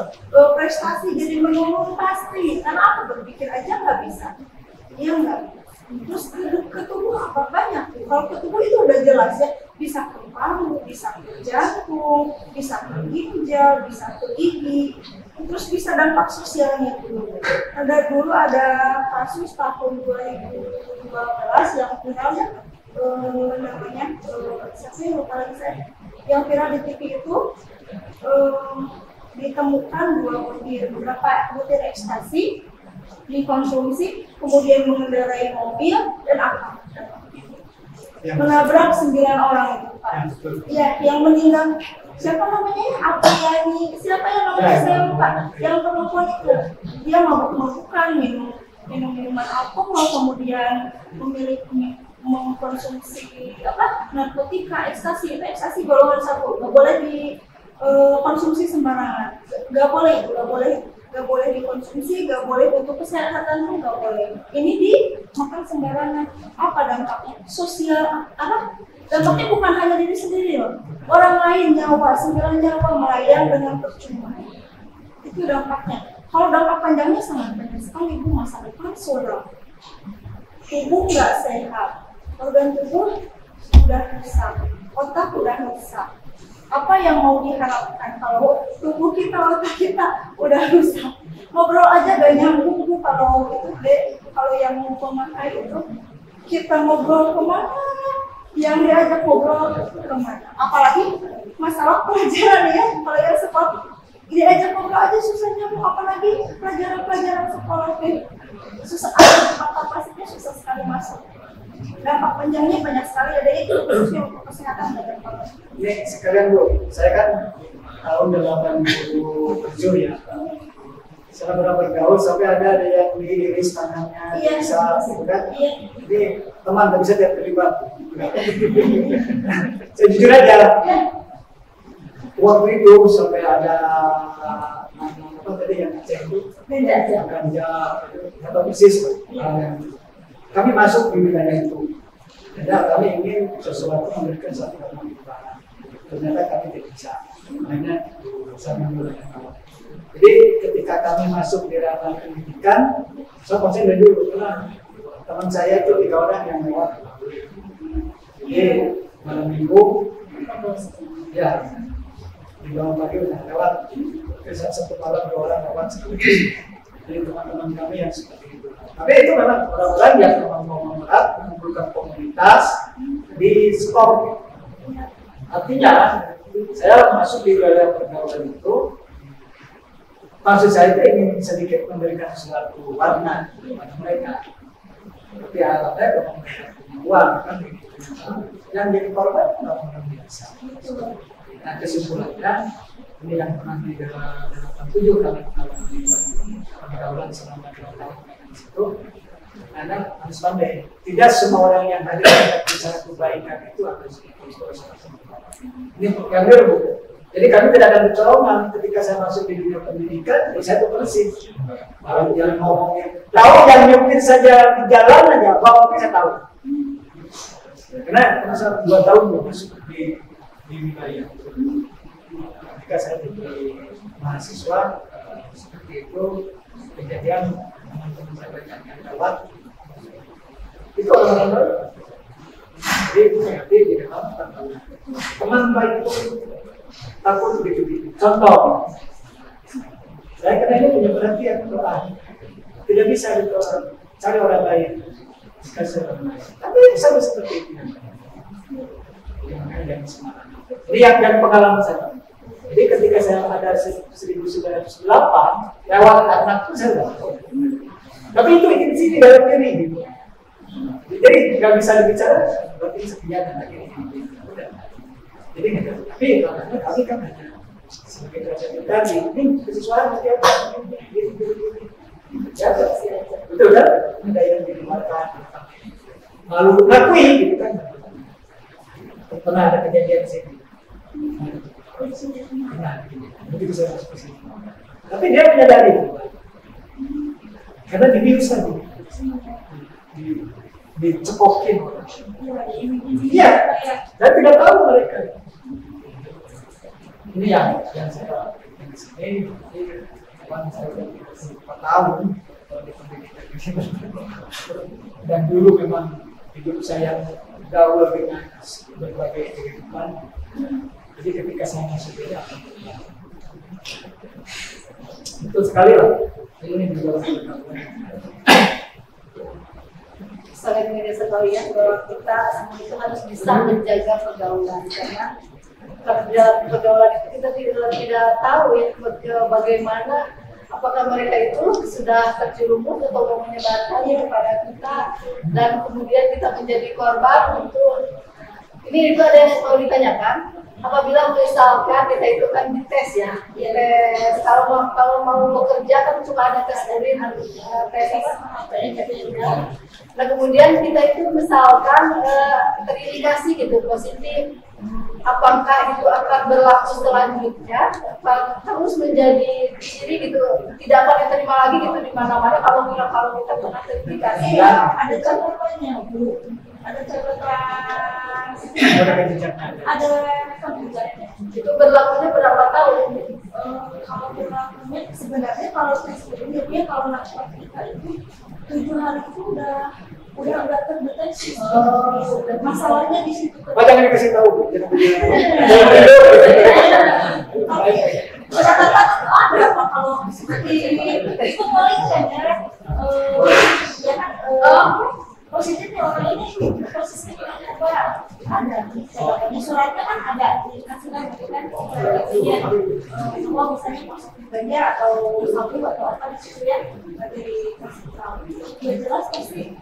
Prestasi jadi menurun pasti. Karena aku berpikir aja nggak bisa. Iya nggak? Terus ke tubuh apa banyak? Kalau ke tubuh itu udah jelas ya, bisa ke paru, bisa ke jantung, bisa ke ginjal, bisa ke gigi. Terus bisa dampak sosialnya dulu. Dulu ada kasus tahun 2012 yang viralnya namanya siapa yang lupa lagi saya, yang viral di TV itu ditemukan beberapa butir ekstasi dikonsumsi, kemudian mengendarai mobil dan apa? Menabrak 9 orang itu, Pak. Ya, yang meninggal siapa namanya? Apriyani, siapa yang namanya saya lupa. Yang perempuan itu, dia mabuk-mabukan, minum minuman alkohol, kemudian mengkonsumsi narkotika, ekstasi. Itu ekstasi golongan 1, nggak boleh dikonsumsi sembarangan, nggak boleh dikonsumsi, nggak boleh untuk kesehatan pun nggak boleh. Ini dimakan sembarangan. Apa dampaknya? Sosial dampaknya bukan hanya diri sendiri loh. Orang lain nyawa, 9 nyawa melayang dengan percuma. Itu dampaknya. Kalau dampak panjangnya sangat banyak sekali, Bu. Masa depan sudah tubuh nggak sehat, organ tubuh sudah rusak, otak udah rusak. Apa yang mau diharapkan kalau tubuh kita, otak kita udah rusak? Ngobrol aja gak nyambung, Bu. Kalau itu kalau yang mau pemakai itu kita ngobrol kemana, yang diajak ngobrol kemana? Apalagi masalah pelajaran ya, kalau yang sekolah diajak ngobrol aja susah nyambung, apalagi pelajaran sekolah susah, kapasitasnya susah sekali masuk. Dampak panjangnya banyak sekali, ada itu khususnya untuk kesehatan dan banget. Ini sekalian Bu, saya kan tahun 87 ya. Saya pernah bergaul sampai ada yang diiris tangannya, bisa gitu kan. Jadi teman tapi saya tidak terlibat. Saya jujur aja, waktu itu sampai ada apa tadi yang cek itu ganja, atau persis. Kami masuk di wilayah itu. Dan kami ingin sesuatu memberikan satu kemanfaatan. Ternyata kami tidak bisa. Makanya saya menggunakan awal. Jadi ketika kami masuk di ranah pendidikan, saya konsen dari dulu karena teman saya itu 3 orang yang lewat. Jadi malam minggu, ya di bawah pagi udah lewat. Saat satu malam 2 orang lewat seperti jadi teman-teman kami yang seperti itu. Tapi itu memang orang-orang yang memang mau memerat mengumpulkan komunitas di skop. Artinya saya masuk di wilayah pergaulan itu, maksud saya itu ingin sedikit memberikan sesuatu warna kepada mereka. Tapi alatnya kalau mereka punya uang kan begitu. Yang jadi korban orang biasa. Nah kesimpulannya ini yang pernah di dalam 7 kali mengalami pergaulan selama 2 tahun di situ. Anda harus pandai. Tidak semua orang yang hadir bicara kebaikan itu harus diurus. Ini yang Bu. Jadi kami tidak ada kecolongan ketika saya masuk di dunia pendidikan. Saya itu persis. Kalau yang ngomongin, tahu yang nyupir saja di jalan aja, bawa saya tahu. Karena saya 2 tahun masuk di wilayah itu. Ketika saya jadi mahasiswa seperti itu, kejadian teman-teman saya banyak yang lewat. Itu orang-orang baru. Jadi di dalam teman baik itu takut begitu. Contoh, saya karena ini punya perhatian Tuhan, tidak bisa cari orang lain, kasih orang lain. Tapi sama seperti itu. Makanya jangan semangat. Lihat dan pengalaman saya. Jadi ketika saya ada 1908 lewat anak itu saya tahu. Tapi itu ingin sini dalam diri gitu. Jadi nggak bisa dibicara berarti sekian dan lagi. Jadi tapi karena kami kan hanya sebagai tadi ini kesesuaian setiap Betul kan? Ada yang dikeluarkan, malu ngakui gitu kan? Pernah ada kejadian di sini. Pernah, begitu saya masuk ke sini. Tapi dia menyadari itu, karena dibius tadi, dicekokin orang. Iya, dan tidak tahu mereka. Ini yang saya di sini, kawan saya 4 tahun di pendidikan. Dan dulu memang hidup saya gaul dengan berbagai kehidupan. Jadi ketika saya masuk ini, betul sekali lah. Ini di dalam Selain media sekalian bahwa kita semua itu harus bisa menjaga pergaulan, karena dalam pergaulan itu kita tidak tahu ya bagaimana, apakah mereka itu sudah terjerumus atau mau menyebarkannya kepada kita, dan kemudian kita menjadi korban untuk ini. Itu ada yang mau ditanyakan. Apabila misalkan kita itu kan dites ya, tes kalau mau bekerja kan suka ada tes urin, tes apa? Nah kemudian kita itu misalkan terindikasi gitu positif, apakah itu akan berlaku selanjutnya? Terus menjadi ciri gitu, tidak akan diterima lagi gitu di mana-mana kalau kita pernah terindikasi. Ada catatannya, Bu. Ada catatan, ada kebijakannya. Itu berlakunya berapa tahun? Kalau berlakunya sebenarnya kalau tes urinnya kalau narkotika itu 7 hari itu udah terdeteksi. Masalahnya di situ. Jangan dikasih tahu. Catatan ada apa kalau seperti itu paling kan ya kan positifnya orang ini posisinya apa ada di suratnya kan ada dikasih kan ya semua misalnya positif banyak atau sabu atau apa di situ ya dari kasih tahu ya jelas pasti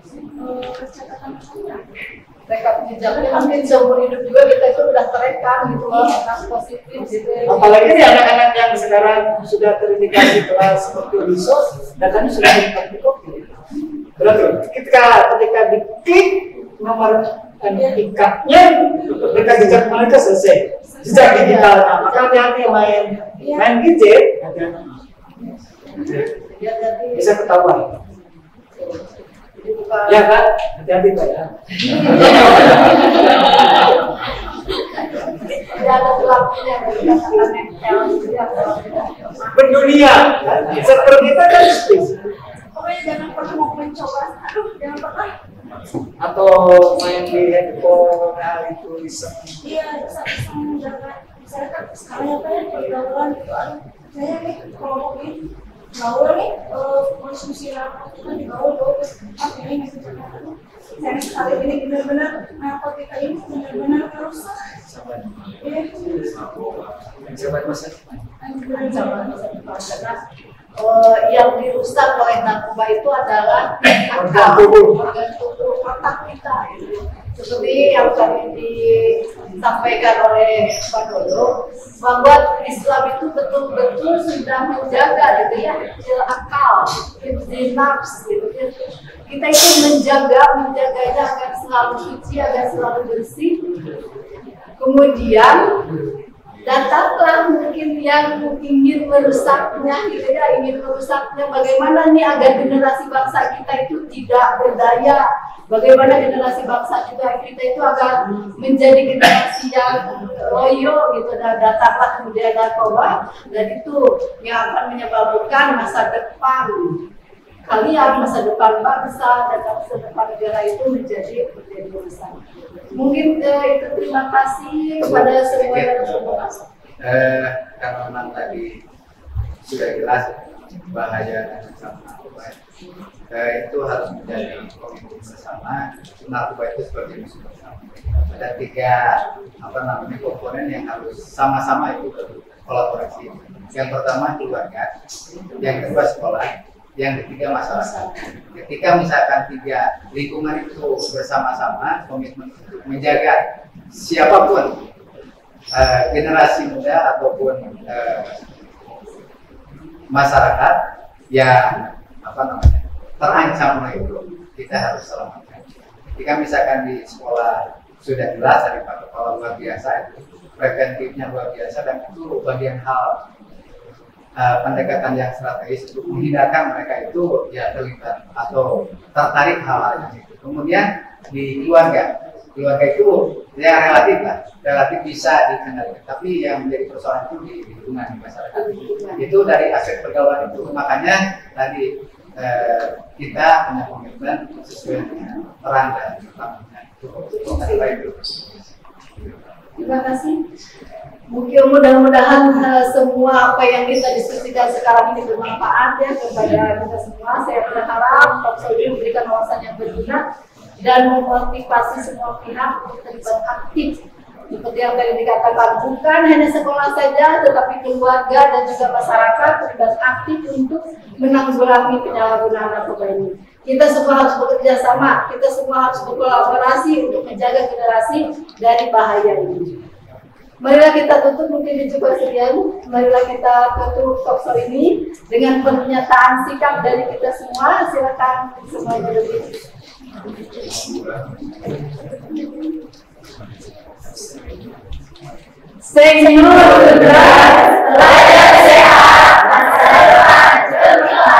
catatan maksudnya rekam jejaknya mungkin seumur hidup juga kita itu udah terekam gitu loh, positif gitu. Apalagi nih anak-anak yang sekarang sudah terindikasi kelas seperti lisos, datanya sudah dikopi. Berarti ketika diklik nomor NIK-nya, mereka jejak mereka selesai. Jejak digitalnya, maka hati-hati main gadget, bisa ketahuan. Ya kan, hati-hati Pak ya. Mendunia, seperti kita kan pokoknya jangan pernah mau mencoba, jangan pernah. Atau main di handphone, itu bisa. Iya, bisa menjaga. Misalnya kan sekarang apa ya pergaulan itu ada. Saya nih kalau ini gaul nih, konsumsi narkotika di gaul ini misalnya. Saya sekali ini benar-benar narkotika ini benar-benar merusak. Jabat masa. Yang dirusak oleh narkoba itu adalah organ tubuh otak kita. Seperti yang tadi disampaikan oleh Pak Dodo, bahwa Islam itu betul-betul sudah menjaga gitu ya, akal, nafs gitu ya. Kita itu menjaganya agar selalu suci, agar selalu bersih. Kemudian datanglah mungkin yang ingin merusaknya gitu ya, bagaimana nih agar generasi bangsa kita itu tidak berdaya, bagaimana generasi bangsa kita itu agar menjadi generasi yang loyo gitu, dan datanglah kemudian narkoba, dan itu yang akan menyebabkan masa depan kalian, masa depan bangsa dan masa depan negara itu menjadi rusak. Mungkin itu terima kasih kepada semua yang sudah masuk. Karena memang tadi sudah jelas bahaya sama narkoba, itu harus menjadi komitmen bersama. Narkoba itu seperti musuh bersama. Ada 3 komponen yang harus sama-sama itu kolaborasi. Yang pertama keluarga, yang kedua sekolah, yang ketiga masyarakat. Ketika misalkan 3 lingkungan itu bersama-sama komitmen untuk menjaga siapapun generasi muda ataupun masyarakat yang terancam itu kita harus selamatkan. Jika misalkan di sekolah sudah jelas dari Pak Kepala luar biasa itu, preventifnya luar biasa, dan itu bagian hal pendekatan yang strategis untuk menghindarkan mereka itu ya terlibat atau tertarik hal-hal yang itu. Kemudian di keluarga itu ya relatif bisa dikendalikan, tapi yang menjadi persoalan itu di lingkungan di masyarakat itu dari aspek pergaulan itu. Makanya tadi kita punya komitmen sesuai dengan peran dan tanggungan itu. Terima kasih. Mudah-mudahan semua apa yang kita diskusikan sekarang ini bermanfaat ya kepada kita semua. Saya berharap Talkshow ini memberikan wawasan yang berguna dan memotivasi semua pihak untuk terlibat aktif. Seperti yang tadi dikatakan, bukan hanya sekolah saja, tetapi keluarga dan juga masyarakat terlibat aktif untuk menanggulangi penyalahgunaan narkoba ini. Kita semua harus bekerja sama, kita semua harus berkolaborasi untuk menjaga generasi dari bahaya ini. Marilah kita tutup mungkin di Jumat sekalian. Marilah kita tutup Talkshow ini dengan pernyataan sikap dari kita semua. Silakan semua berdiri. Senyum berat, pelajar sehat, masa depan gemilang.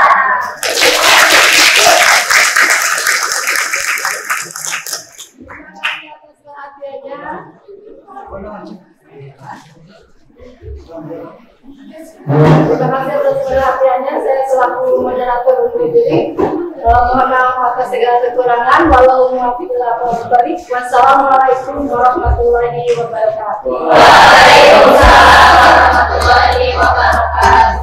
Terima kasih atas perhatiannya. Saya selaku moderator undur diri. Mohon maaf atas segala kekurangan. Wassalamualaikum warahmatullahi wabarakatuh. Waalaikumsalam warahmatullahi wabarakatuh.